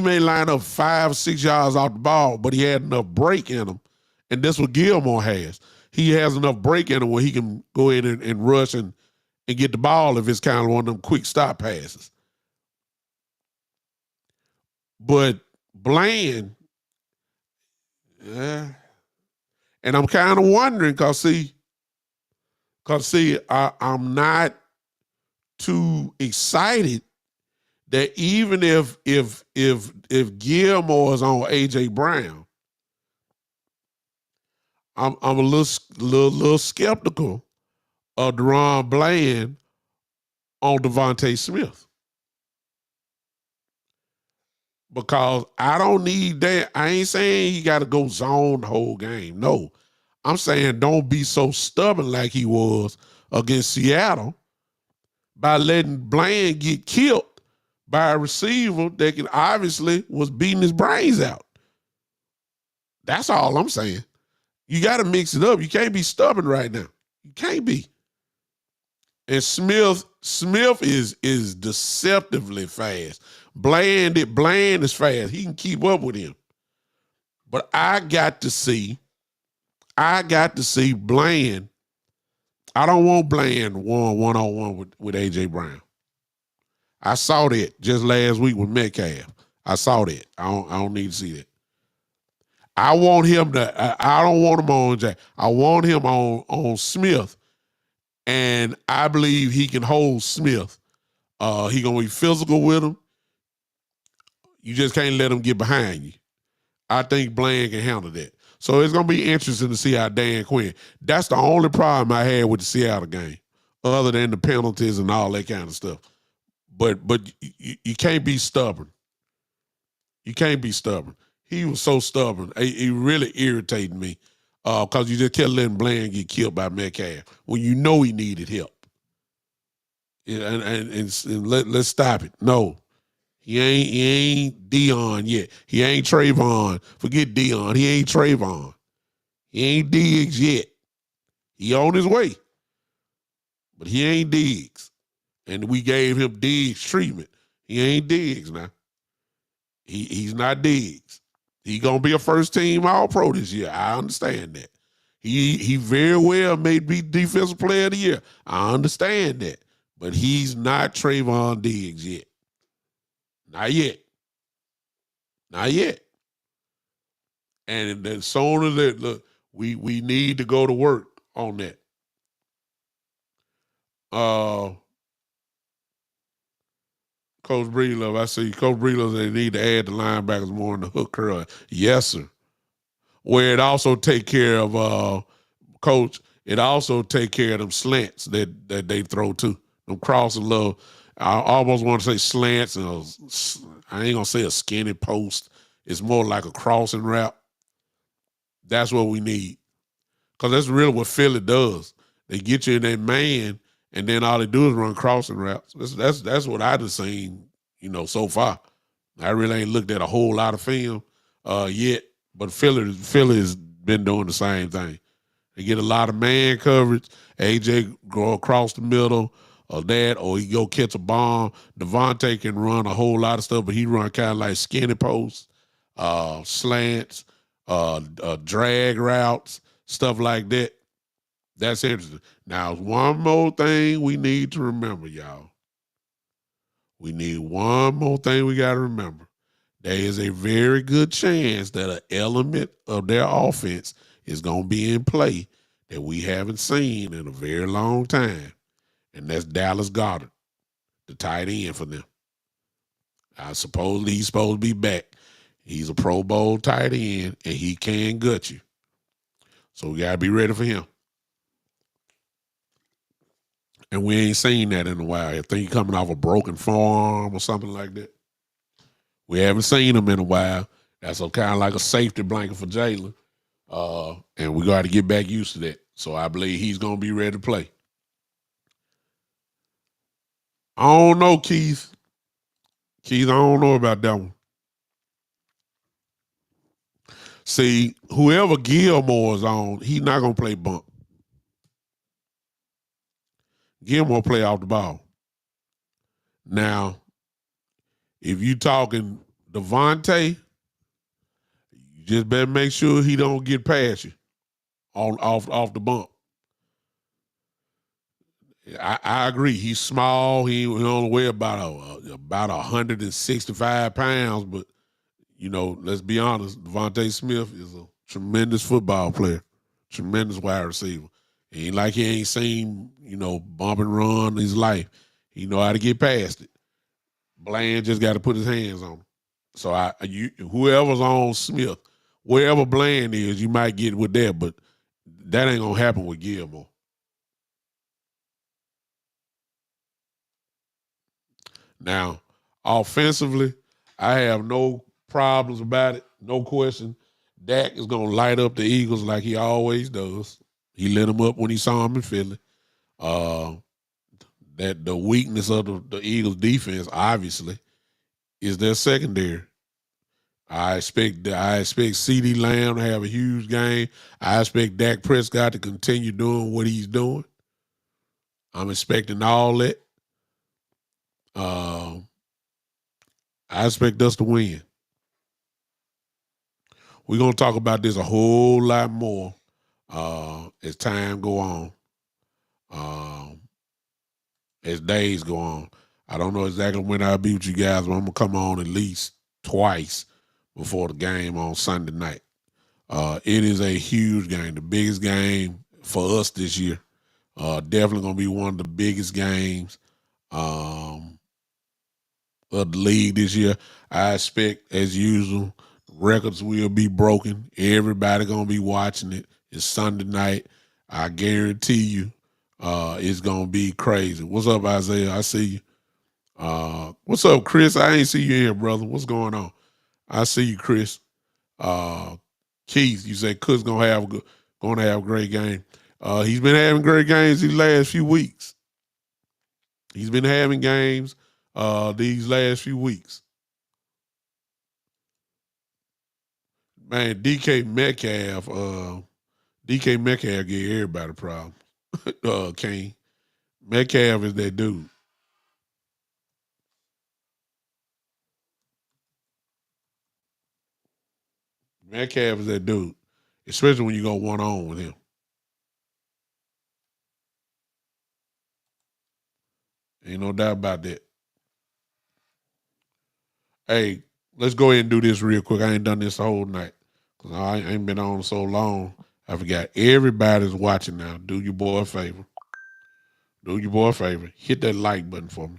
may line up 5 or 6 yards off the ball, but he had enough break in him. And that's what Gilmore has. He has enough break in him where he can go in and rush and get the ball if it's kind of one of them quick stop passes. But Bland, and I'm kind of wondering, because I'm not too excited that even if Gilmore is on A.J. Brown, I'm a little skeptical of Deron Bland on Devontae Smith, because I don't need that. I ain't saying he got to go zone the whole game. No, I'm saying don't be so stubborn like he was against Seattle by letting Bland get killed by a receiver that obviously was beating his brains out. That's all I'm saying. You got to mix it up. You can't be stubborn right now. You can't be. And Smith is deceptively fast. Bland is fast. He can keep up with him. But I got to see Bland. I don't want Bland one-on-one with A.J. Brown. I saw that just last week with Metcalf. I saw that. I don't need to see that. I want him to. I don't want him on Jack. I want him on Smith, and I believe he can hold Smith. He gonna be physical with him. You just can't let him get behind you. I think Bland can handle that. So it's gonna be interesting to see how Dan Quinn. That's the only problem I had with the Seattle game, other than the penalties and all that kind of stuff. But you can't be stubborn. You can't be stubborn. He was so stubborn. He really irritated me because you just kept letting Bland get killed by Metcalf when you know he needed help. And let's stop it. No, he ain't Dion yet. He ain't Trayvon. Forget Dion. He ain't Trayvon. He ain't Diggs yet. He on his way, but he ain't Diggs. And we gave him Diggs treatment. He ain't Diggs now. He's not Diggs. He gonna be a first team All Pro this year. I understand that. He very well may be Defensive Player of the Year. I understand that, but he's not Trayvon Diggs yet. Not yet. Not yet. And then sooner that look, we need to go to work on that. Coach Breedlove, I see Coach Breedlove, they need to add the linebackers more in the hook curl. Yes, sir. Where it also take care of Coach, it also take care of them slants that they throw too. Them crossing low. I almost want to say slants, and I ain't gonna say a skinny post. It's more like a crossing route. That's what we need. Because that's really what Philly does. They get you in that man, and then all they do is run crossing routes. That's what I just seen, so far. I really ain't looked at a whole lot of film yet, but Philly's been doing the same thing. They get a lot of man coverage. AJ go across the middle or that, or he go catch a bomb. Devontae can run a whole lot of stuff, but he run kind of like skinny posts, slants, drag routes, stuff like that. That's interesting. Now, one more thing we need to remember, y'all. We need one more thing we got to remember. There is a very good chance that an element of their offense is going to be in play that we haven't seen in a very long time, and that's Dallas Goedert, the tight end for them. Supposedly he's supposed to be back. He's a Pro Bowl tight end, and he can gut you. So we got to be ready for him. And we ain't seen that in a while. I think he's coming off a broken forearm or something like that. We haven't seen him in a while. That's kind of like a safety blanket for Jalen. And we got to get back used to that. So I believe he's going to be ready to play. I don't know, Keith. Keith, I don't know about that one. See, whoever Gilmore is on, he's not going to play bump. Gilmore play off the ball. Now, if you talking Devontae, you just better make sure he don't get past you off the bump. I agree. He's small. He only weigh about 165 pounds, but let's be honest, Devontae Smith is a tremendous football player, tremendous wide receiver. Ain't like he ain't seen, bump and run in his life. He know how to get past it. Bland just got to put his hands on him. So whoever's on Smith, wherever Bland is, you might get with that, but that ain't gonna happen with Gilmore. Now, offensively, I have no problems about it, no question. Dak is gonna light up the Eagles like he always does. He lit them up when he saw them in Philly. That the weakness of the Eagles defense, obviously, is their secondary. I expect CeeDee Lamb to have a huge game. I expect Dak Prescott to continue doing what he's doing. I'm expecting all that. I expect us to win. We're going to talk about this a whole lot more as time go on, as days go on. I don't know exactly when I'll be with you guys, but I'm going to come on at least twice before the game on Sunday night. It is a huge game, the biggest game for us this year. Definitely gonna be one of the biggest games um, of the league this year. I expect, as usual, records will be broken. Everybody gonna be watching it. It's Sunday night. I guarantee you, it's gonna be crazy. What's up, Isaiah? I see you. What's up, Chris? I ain't see you here, brother. What's going on? I see you, Chris. Uh, Keith, you said Cook's gonna have a great game. He's been having great games these last few weeks. He's been having games these last few weeks. Man, DK Metcalf gave everybody a problem. Kane. Metcalf is that dude. Metcalf is that dude. Especially when you go one on with him. Ain't no doubt about that. Hey, let's go ahead and do this real quick. I ain't done this the whole night. Cause I ain't been on so long. I forgot. Everybody's watching now. Do your boy a favor. Do your boy a favor. Hit that like button for me.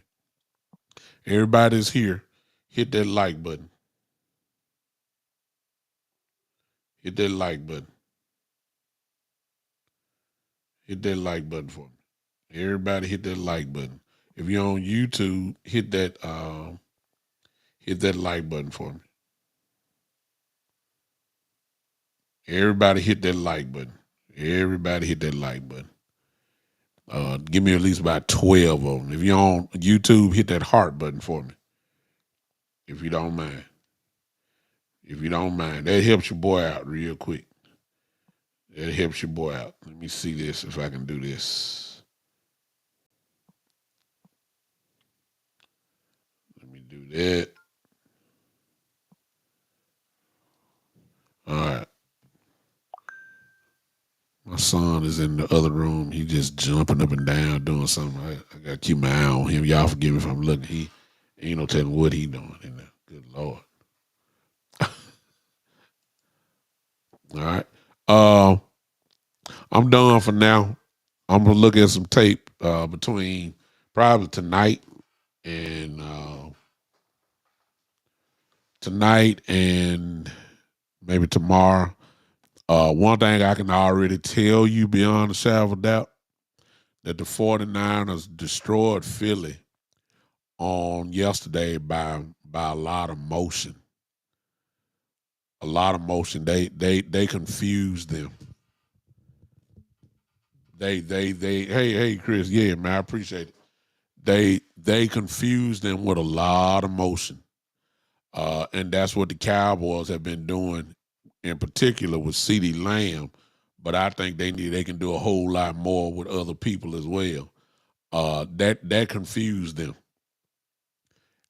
Everybody's here. Hit that like button. Hit that like button. Hit that like button for me. Everybody hit that like button. If you're on YouTube, hit that like button for me. Everybody hit that like button. Everybody hit that like button. Give me at least about 12 of them. If you're on YouTube, hit that heart button for me. If you don't mind. If you don't mind. That helps your boy out real quick. That helps your boy out. Let me see this if I can do this. Let me do that. All right. My son is in the other room. He just jumping up and down doing something. I gotta keep my eye on him. Y'all forgive me if I'm looking. He ain't no telling what he doing in there. Good Lord. All right. I'm done for now. I'm gonna look at some tape between probably and tonight and maybe tomorrow. One thing I can already tell you beyond a shadow of a doubt that the 49ers destroyed Philly on yesterday by a lot of motion. A lot of motion. They confused them. Hey Chris, yeah, man, I appreciate it. They confused them with a lot of motion. And that's what the Cowboys have been doing in particular with CeeDee Lamb, but I think they can do a whole lot more with other people as well. That confused them,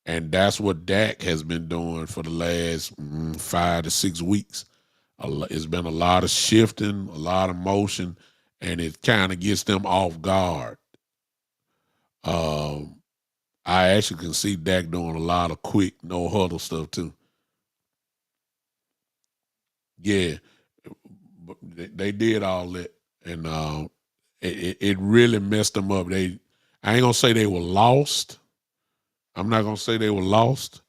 and that's what Dak has been doing for the last 5 to 6 weeks. It's been a lot of shifting, a lot of motion, and it kind of gets them off guard. Um, I actually can see Dak doing a lot of quick, no huddle stuff too. Yeah, they did all that, and it really messed them up. I ain't gonna say they were lost. I'm not gonna say they were lost,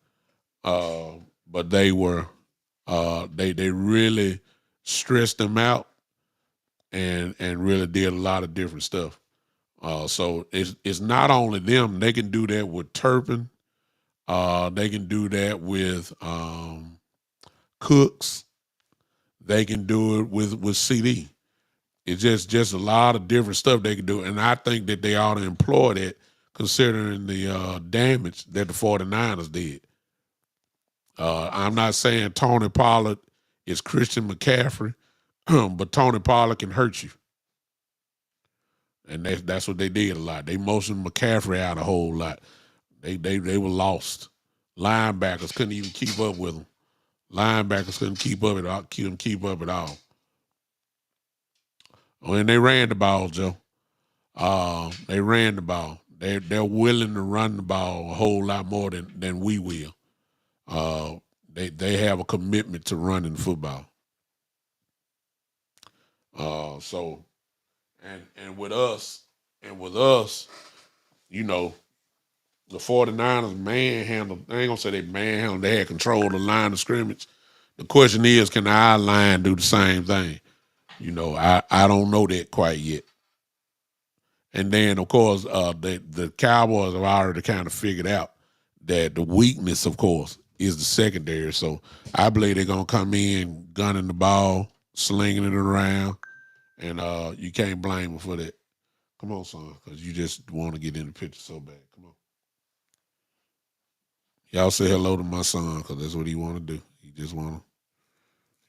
uh, but they were. They really stressed them out and really did a lot of different stuff. So it's not only them. They can do that with Turpin. They can do that with Cooks. They can do it with CD. It's just a lot of different stuff they can do. And I think that they ought to employ that considering the damage that the 49ers did. I'm not saying Tony Pollard is Christian McCaffrey, but Tony Pollard can hurt you. And that's what they did a lot. They motioned McCaffrey out a whole lot. They were lost. Linebackers couldn't even keep up with them. Linebackers couldn't keep up at all. Oh, and they ran the ball, Joe. They ran the ball. They're willing to run the ball a whole lot more than we will. They have a commitment to running football. So and with us, and with us, you know, the 49ers manhandled. I ain't gonna say they manhandled. They had control of the line of scrimmage. The question is, can our line do the same thing? I don't know that quite yet. And then, of course, the Cowboys have already kind of figured out that the weakness, of course, is the secondary. So I believe they're gonna come in gunning the ball, slinging it around, and you can't blame them for that. Come on, son, because you just want to get in the picture so bad. Come on, y'all say hello to my son because that's what he want to do. He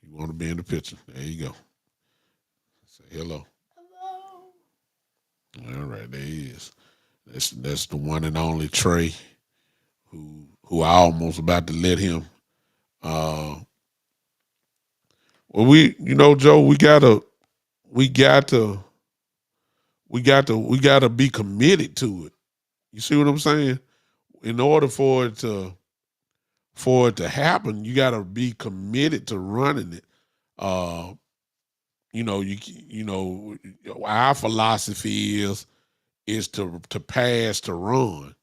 want to be in the picture. There you go. Say hello. All right, there he is. That's the one and only Trey, who I almost about to let him. Uh, well, Joe, we got to, we got to be committed to it. You see what I'm saying? In order for it to happen, you got to be committed to running it. Uh, our philosophy is to pass to run.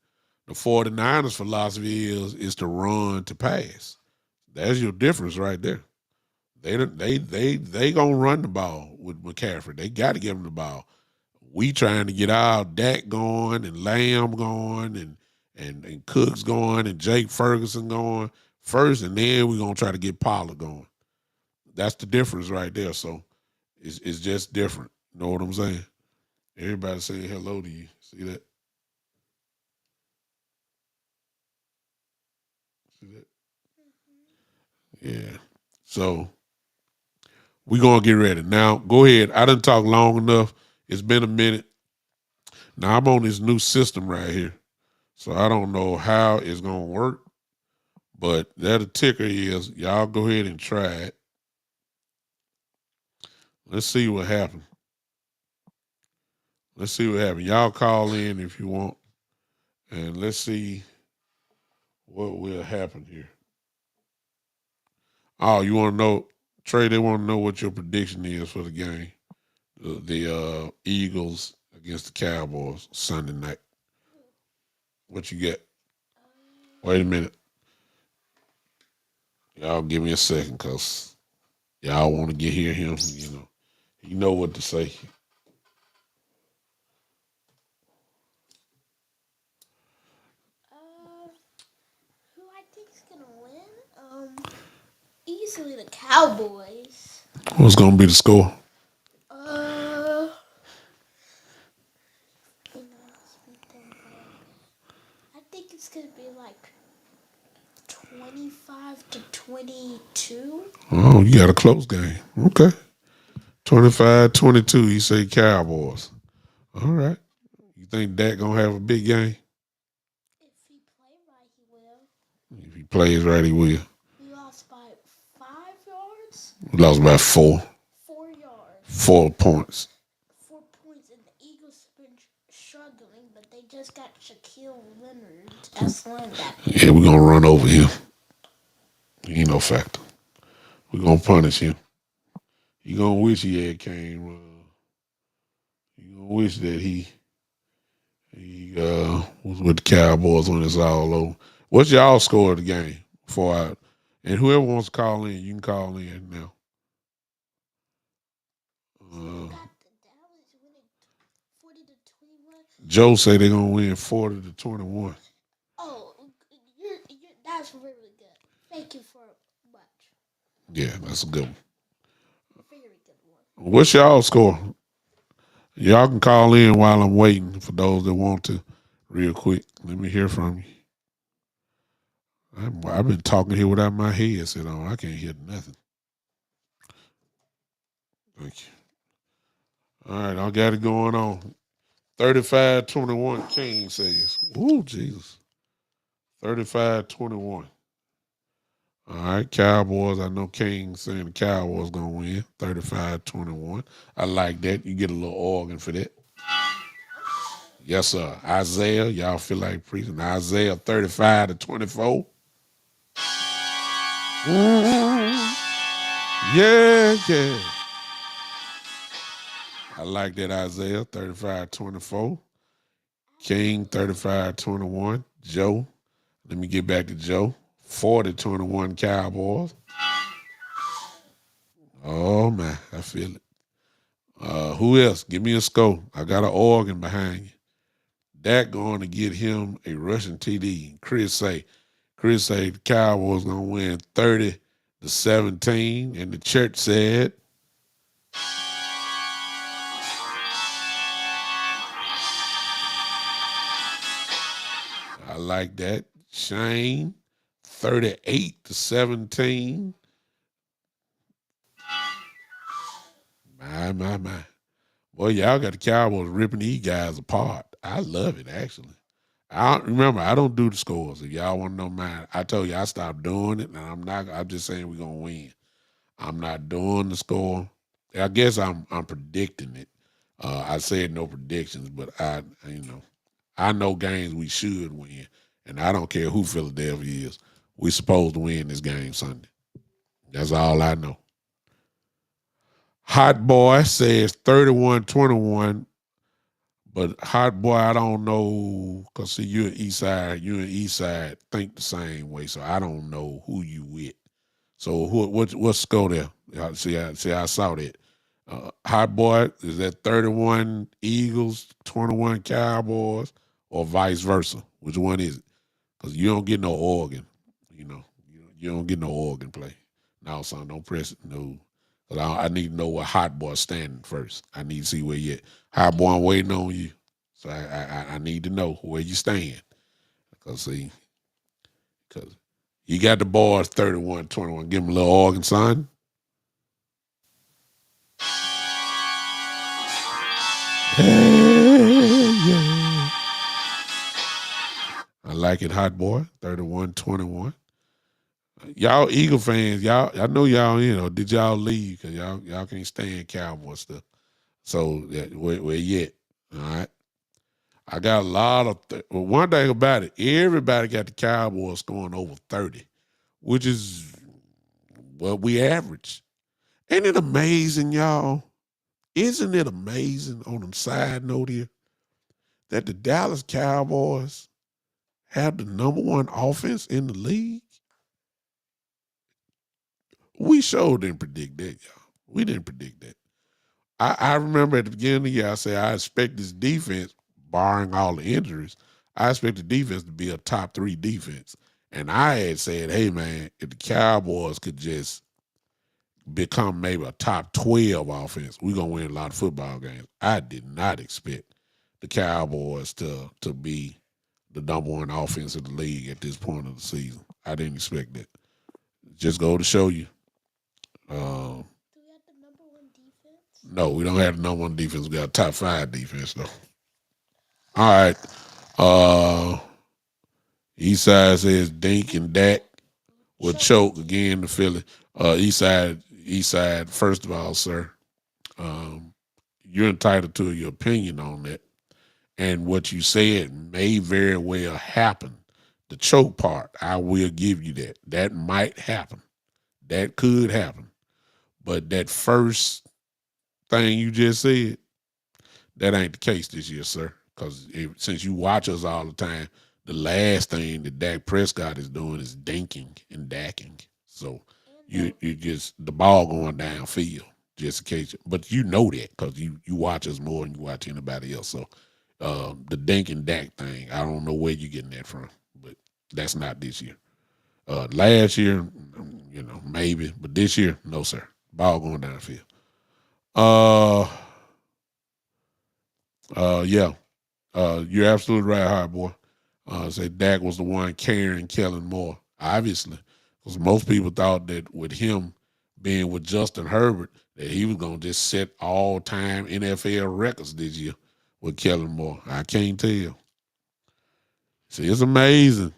The 49ers philosophy is to run to pass. That's your difference right there. They gonna run the ball with McCaffrey. They got to give him the ball. We trying to get our Dak going and Lamb going and Cooks going and Jake Ferguson going first, and then we're gonna try to get Pollard going. That's the difference right there. So it's just different. You know what I'm saying? Everybody saying hello to you. See that? See that? Yeah. So we gonna get ready. Now go ahead. I didn't talk long enough. It's been a minute. Now I'm on this new system right here. So I don't know how it's gonna work, but that a ticker is. Y'all go ahead and try it. Let's see what happens. Let's see what happens. Y'all call in if you want, and let's see what will happen here. Oh, you want to know, Trey? They want to know what your prediction is for the game, the Eagles against the Cowboys Sunday night. What you get? Wait a minute. Y'all give me a second, cause y'all want to get hear him. You know what to say. Who I think's gonna win? Easily the Cowboys. What's gonna be the score? Uh, I think it's gonna be like 25-22. Oh, you got a close game. Okay. 25-22, you say Cowboys. All right. You think Dak gonna have a big game? If he play right, he will. If he plays right, he will. We lost by 5 yards. We lost by 4. 4 yards. 4 points. 4 points, and the Eagles have been struggling, but they just got Shaquille Leonard as linebacker. Yeah, we're gonna run over him. He ain't no factor. We're gonna punish him. You gonna wish he had came. You gonna wish that he was with the Cowboys when it's all over. What's y'all score of the game? And whoever wants to call in, you can call in now. Got the Dallas winning 40-21. Joe say they're gonna win 40-21. Oh, that's really good. Thank you for much. Yeah, that's a good one. Very good one. What's y'all score? Y'all can call in while I'm waiting for those that want to, real quick. Let me hear from you. I've been talking here without my headset on. I can't hear nothing. Thank you. All right, I got it going on. 35-21, King says. Ooh, Jesus. 35-21. All right, Cowboys. I know King saying the Cowboys going to win 35-21. I like that. You get a little organ for that. Yes, sir. Isaiah, y'all feel like preaching. Isaiah 35-24. Yeah, yeah. I like that Isaiah 35-24. King 35-21. Joe. Let me get back to Joe. 40-21 Cowboys. Oh man, I feel it. Who else? Give me a score. I got an organ behind you. Dak going to get him a rushing TD. Chris say the Cowboys gonna win 30-17. And the church said, I like that. Shane, 38-17. My. Boy, y'all got the Cowboys ripping these guys apart. I love it, actually. I don't do the scores. If y'all want to know mine, I told you I stopped doing it, and I'm just saying we're gonna win. I'm not doing the score. I guess I'm predicting it. I said no predictions, but I know games we should win, and I don't care who Philadelphia is. We supposed to win this game Sunday. That's all I know. Hot Boy says 31-21, but Hot Boy, I don't know, because see, you and Eastside think the same way, so I don't know who you with. So what's score there? See, I saw that. Hot Boy, is that 31 Eagles, 21 Cowboys, or vice versa? Which one is it? Because you don't get no organ. You don't get no organ play. No, son, don't press it. No. Because I need to know what Hot Boy standing first. I need to see where you at. Hot Boy, I'm waiting on you. So I need to know where you stand. Because you got the boys 31-21. Give them a little organ, son. Hey, yeah. I like it, Hot Boy, 31-21. Y'all Eagle fans, I know y'all, did y'all leave? Because y'all can't stand Cowboy stuff. So where you at? All right. I got a lot of one thing about it, everybody got the Cowboys scoring over 30, which is what we average. Ain't it amazing, y'all? Isn't it amazing on the side note here that the Dallas Cowboys have the number one offense in the league? We sure didn't predict that, y'all. We didn't predict that. I remember at the beginning of the year, I said I expect this defense, barring all the injuries, I expect the defense to be a top 3 defense. And I had said, hey, man, if the Cowboys could just become maybe a top 12 offense, we're going to win a lot of football games. I did not expect the Cowboys to be the number one offense in the league at this point of the season. I didn't expect that. Just go to show you. Do we have the number one defense? No, we don't have the number one defense. We got a top 5 defense, though. All right. Eastside says Dink and Dak will choke again to Philly. Eastside, first of all, sir, you're entitled to your opinion on that. And what you said may very well happen. The choke part, I will give you that. That might happen. That could happen. But that first thing you just said, that ain't the case this year, sir. Because since you watch us all the time, the last thing that Dak Prescott is doing is dinking and dacking. So you just the ball going downfield, just in case. But you know that because you watch us more than you watch anybody else. So the dink and dack thing, I don't know where you're getting that from, but that's not this year. Last year, maybe, but this year, no, sir. Ball going downfield. Yeah. You're absolutely right, hard boy. Say Dak was the one carrying Kellen Moore, obviously, because most people thought that with him being with Justin Herbert, that he was gonna just set all-time NFL records this year with Kellen Moore. I can't tell. See, it's amazing.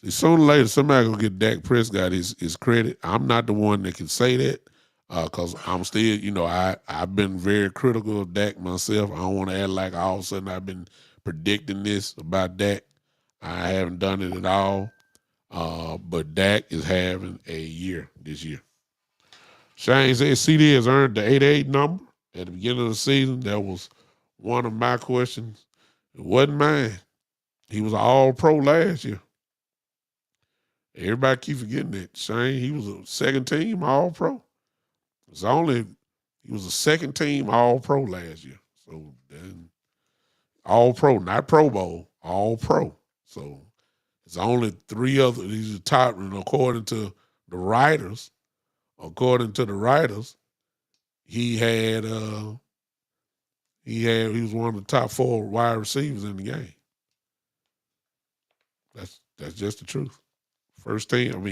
See, sooner or later, somebody gonna get Dak Prescott his credit. I'm not the one that can say that. Because I'm still, I've been very critical of Dak myself. I don't want to act like all of a sudden I've been predicting this about Dak. I haven't done it at all. But Dak is having a year this year. Shane says CD has earned the 88 number. at the beginning of the season, that was one of my questions. It wasn't mine. He was an all-pro last year. Everybody keep forgetting that. Shane, he was a second team all-pro. He was a second team all-pro last year. So then all-pro, not Pro Bowl, all-pro. So it's only three other. These are top, according to the writers. According to the writers, he had he was one of the top 4 wide receivers in the game. That's just the truth.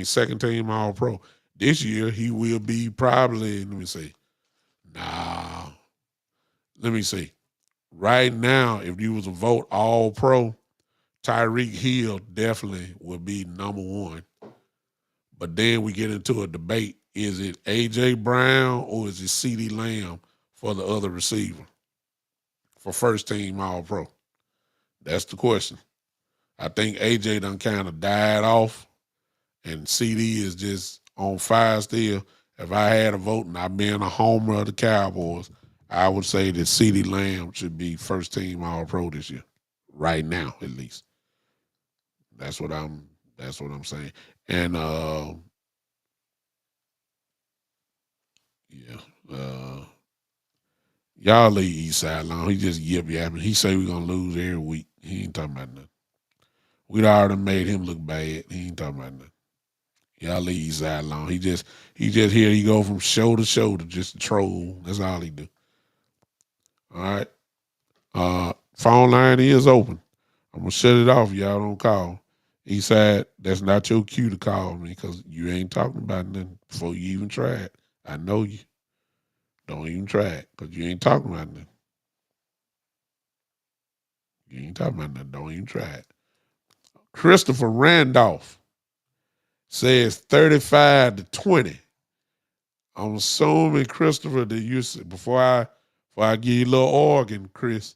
Second team all pro. This year he will be probably, let me see. Nah. Let me see. Right now, if you was a vote all pro, Tyreek Hill definitely would be number 1. But then we get into a debate. Is it A.J. Brown or is it CeeDee Lamb for the other receiver? For first team all pro? That's the question. I think A.J. done kind of died off and CD is just on fire still. If I had a vote and I've been a homer of the Cowboys, I would say that CeeDee Lamb should be first team all pro this year. Right now, at least. That's what I'm saying. And y'all leave East Side alone. He just yip yapping. He say we're gonna lose every week. He ain't talking about nothing. We'd already made him look bad. He ain't talking about nothing. Y'all leave East Side alone. He just here. He go from show to show to just troll. That's all he do. All right. Phone line is open. I'm gonna shut it off. Y'all don't call. Eastside, that's not your cue to call me because you ain't talking about nothing before you even try it. I know you. Don't even try it because you ain't talking about nothing. You ain't talking about nothing. Don't even try it. Christopher Randolph says 35-20. I'm assuming, Christopher, that you before I give you a little organ, Chris,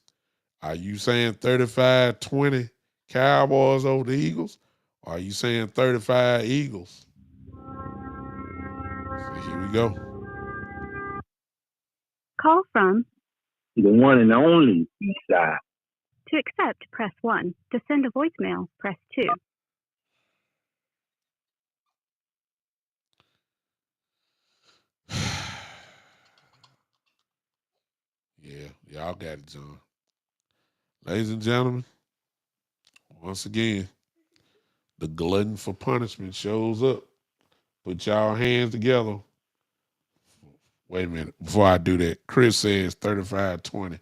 are you saying 35-20 Cowboys over the Eagles? Or are you saying 35 Eagles? So here we go. Call from the one and only Eastside. To accept, press 1. To send a voicemail, press 2. Yeah, y'all got it, John. Ladies and gentlemen, once again, the glutton for punishment shows up. Put y'all hands together. Wait a minute. Before I do that, Chris says 35-20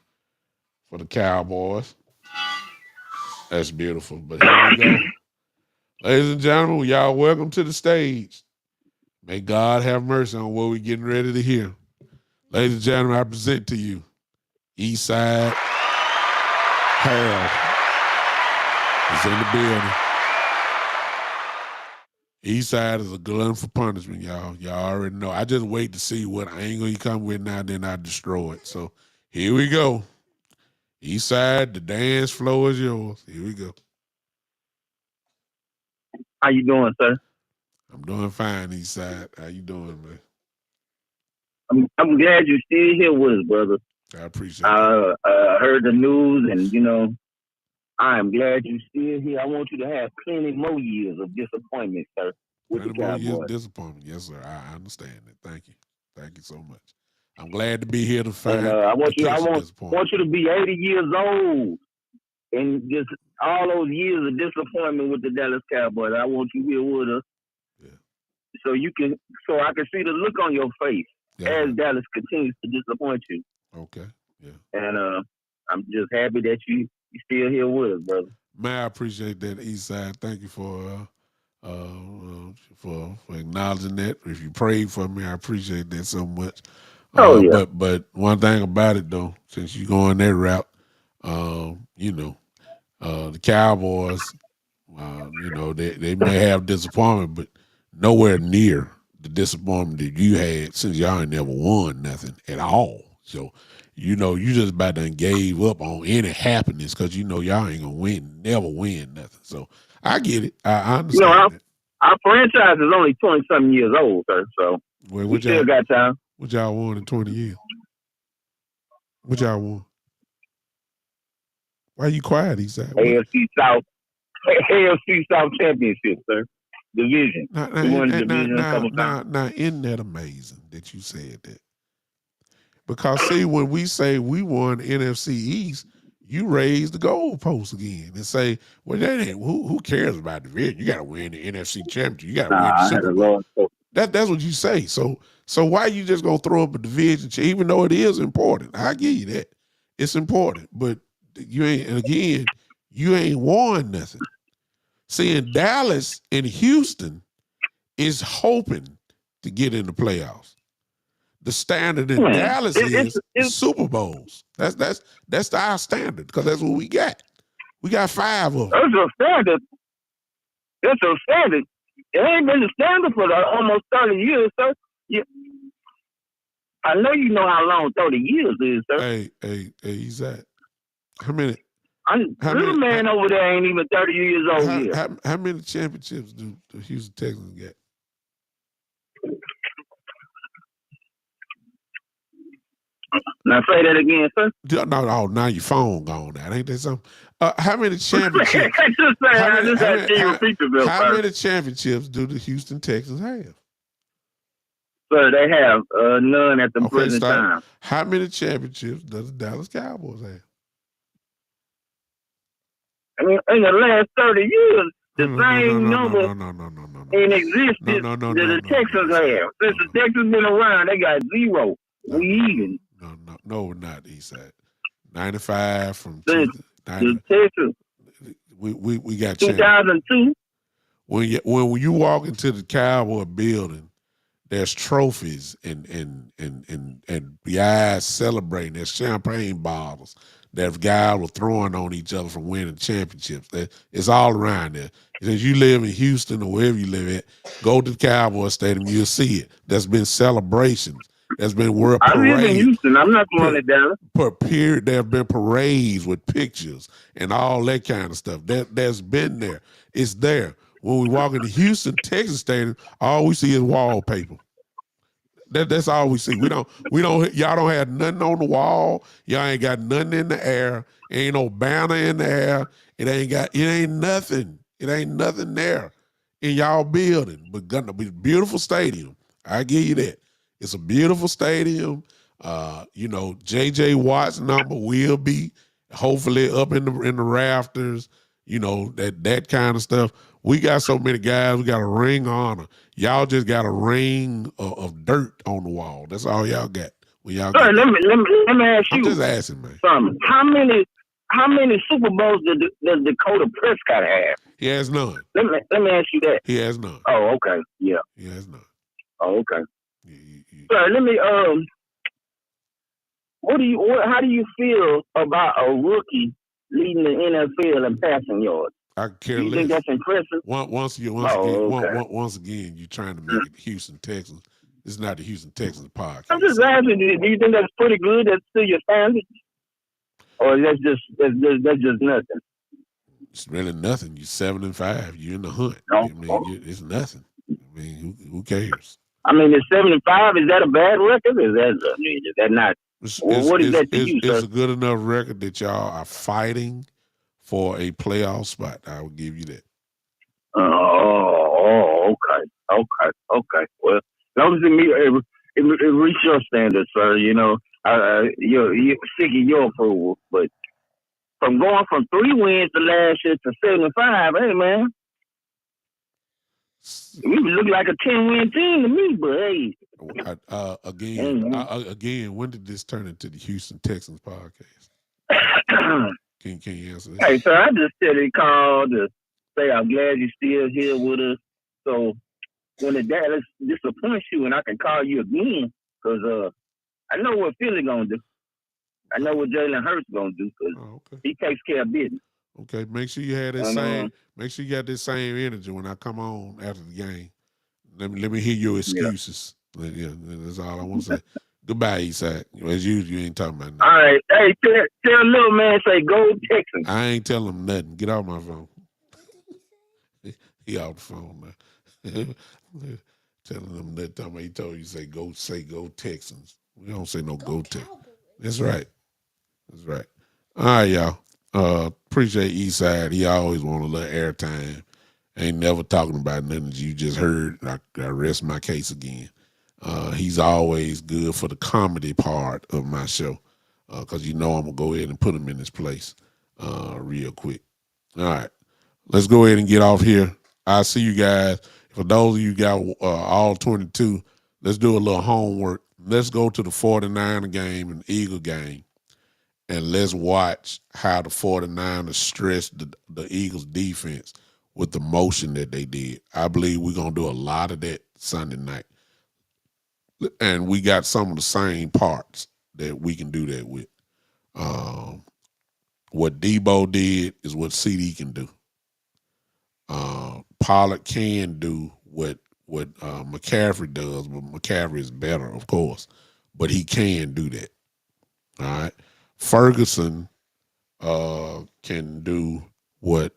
for the Cowboys. That's beautiful. But here we go. Ladies and gentlemen, y'all welcome to the stage. May God have mercy on what we're getting ready to hear. Ladies and gentlemen, I present to you Eastside Harold is in the building. Eastside is a glutton for punishment, y'all. Y'all already know. I just wait to see what angle he come with now, then I destroy it. So here we go. Eastside, the dance floor is yours. Here we go. How you doing, sir? I'm doing fine, Eastside. How you doing, man? I'm glad you're still here with us, brother. I appreciate it. I heard the news, and I am glad you're still here. I want you to have plenty more years of disappointment, sir, with Plenty the more Cowboys. years of disappointment. Yes, sir. I understand it. Thank you. Thank you so much. I'm glad to be here to find. And I want you to be 80 years old, and just all those years of disappointment with the Dallas Cowboys. I want you here with us, so I can see the look on your face as Dallas continues to disappoint you. Okay. Yeah. And I'm just happy that you're still here with us, brother. Man, I appreciate that, Eastside. Thank you for acknowledging that. If you prayed for me, I appreciate that so much. Yeah. But one thing about it though, since you going that route, the Cowboys, they may have disappointment, but nowhere near the disappointment that you had since y'all ain't never won nothing at all. So, you just about done gave up on any happiness because y'all ain't gonna never win nothing. So I get it. I understand that. Our franchise is only 20-something years old, sir. So we still got time. What y'all won in 20 years? What y'all won? Why you quiet, Eastside? AFC South Championship, sir. Division. We won the division a couple times. Now, isn't that amazing that you said that? Because see, when we say we won NFC East, you raise the goalpost again and say, well, that ain't who cares about the division? You got to win the NFC Championship. You got to win the Super Bowl. That's what you say. So why you just gonna throw up a division, even though it is important? I give you that. It's important, but you ain't won nothing. See, in Dallas and Houston is hoping to get in the playoffs. The standard in Dallas is Super Bowls. That's our standard because that's what we got. We got 5 of them. That's a standard. That's a standard. It ain't been the standard for almost 30 years, sir. I know you know how long 30 years is, sir. Hey, he's at how many? Little man over there ain't even 30 years old yet. How many championships do the Houston Texans get? Now say that again, sir. No, now your phone gone now. Ain't that something? How many championships? How many championships do the Houston Texans have? Sir, they have none at the present time. How many championships does the Dallas Cowboys have? I mean, in the last 30 years, the same number in existence that the Texans have. Since the Texans been around, they got 0. We even. No, we're not, Eastside. 95 from the Texans. We got 2002. When you walk into the Cowboy building, there's trophies and guys celebrating. There's champagne bottles that guys were throwing on each other from winning championships. It's all around there. If you live in Houston or wherever you live at, go to the Cowboy Stadium, you'll see it. There's been celebrations. There's been world parades. I live in Houston. I'm not going to Dallas. There have been parades with pictures and all that kind of stuff. That's been there. It's there. When we walk into Houston, Texas Stadium, all we see is wallpaper. That's all we see. We don't. Y'all don't have nothing on the wall. Y'all ain't got nothing in the air. Ain't no banner in the air. It ain't nothing. It ain't nothing there in y'all building. But gonna be a beautiful stadium. I give you that. It's a beautiful stadium. J.J. Watt's number will be hopefully up in the rafters. That kind of stuff. We got so many guys. We got a ring of honor. Y'all just got a ring of dirt on the wall. That's all y'all got. Let me ask you. I'm just asking, man. Something. How many Super Bowls does Dakota Prescott have? He has none. Let me ask you that. He has none. Oh, okay. Yeah. He has none. Oh, okay. Sir, let me how do you feel about a rookie leading the NFL in passing yards? I care less. You think that's impressive? Once again, you're trying to make it Houston Texans. It's not the Houston Texans podcast. I'm just asking, do you think that's pretty good? That's still your standard? Or that's just nothing? It's really nothing. You're 7-5. You're in the hunt. It's nothing. I mean, who cares? I mean, is 7-5, is that a bad record? Is that not? What is that to you, sir? It's a good enough record that y'all are fighting for a playoff spot. I will give you that. Okay. Well, as long as it reach your standards, sir, you're seeking your approval. But from going from 3 wins the last year to 7-5, hey, man, we look like a 10-win team to me, but hey. Again, when did this turn into the Houston Texans podcast? Can you answer that? Hey, sir, I just said he called to say I'm glad you're still here with us. So when the Dallas disappoints you, and I can call you again, because I know what Philly gonna do. I know what Jalen Hurts gonna do, because he takes care of business. Okay, make sure you have that same. Make sure you got this same energy when I come on after the game. Let me hear your excuses. Yeah, that's all I want to say. Goodbye, Eastside. As usual, you ain't talking about nothing. All right. Hey, tell little man, say go Texans. I ain't telling him nothing. Get off my phone. He off the phone now. Telling him that time he told you say go Texans. We don't say no go Texans. That's right. That's right. All right, y'all. Appreciate Eastside. He always want a little airtime. Ain't never talking about nothing that you just heard. I rest my case again. He's always good for the comedy part of my show because you know I'm going to go ahead and put him in his place real quick. All right. Let's go ahead and get off here. I'll see you guys. For those of you got all 22, let's do a little homework. Let's go to the 49er game and Eagle game, and let's watch how the 49ers stressed the Eagles defense with the motion that they did. I believe we're going to do a lot of that Sunday night. And we got some of the same parts that we can do that with. What Debo did is what CD can do. Pollard can do what McCaffrey does, but McCaffrey is better, of course. But he can do that. All right. Ferguson can do what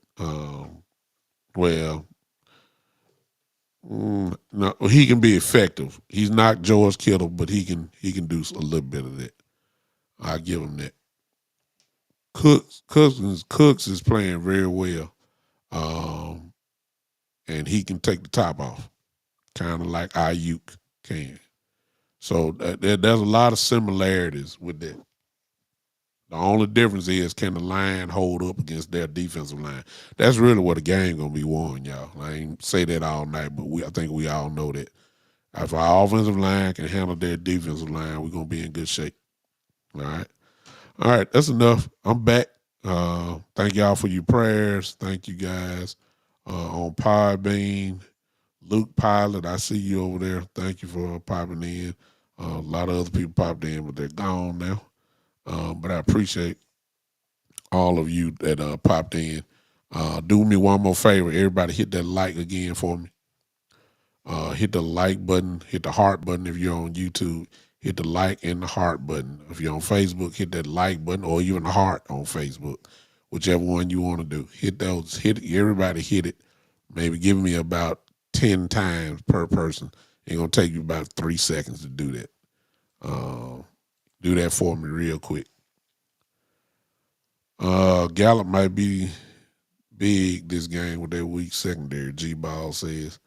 no, he can be effective. He's not George Kittle, but he can do a little bit of that. I give him that. Cooks is playing very well, and he can take the top off, kind of like Ayuk can. So there's a lot of similarities with that. The only difference is, can the line hold up against their defensive line? That's really what the game gonna be won, y'all. I ain't say that all night, but I think we all know that. If our offensive line can handle their defensive line, we're gonna be in good shape. All right. All right, that's enough. I'm back. Thank y'all for your prayers. Thank you guys on Podbean. Luke Pilot, I see you over there. Thank you for popping in. A lot of other people popped in, but they're gone now. But I appreciate all of you that popped in. Do me one more favor. Everybody hit that like again for me. Hit the like button. Hit the heart button if you're on YouTube. Hit the like and the heart button. If you're on Facebook, hit that like button or even the heart on Facebook. Whichever one you want to do. Hit those. Everybody hit it. Maybe give me about 10 times per person. It's going to take you about 3 seconds to do that. Do that for me real quick. Gallup might be big this game with their weak secondary, G-Ball says.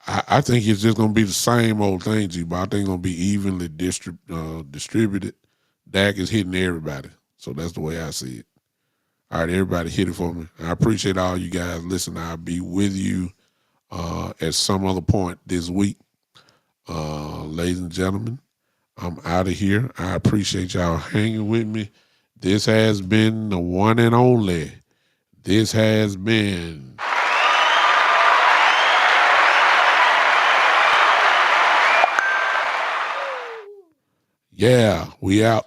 I think it's just going to be the same old thing, G-Ball. I think it's going to be evenly distributed. Dak is hitting everybody. So that's the way I see it. All right, everybody hit it for me. I appreciate all you guys listening. I'll be with you at some other point this week. Ladies and gentlemen, I'm out of here. I appreciate y'all hanging with me. This has been the one and only. This has been... Yeah, we out.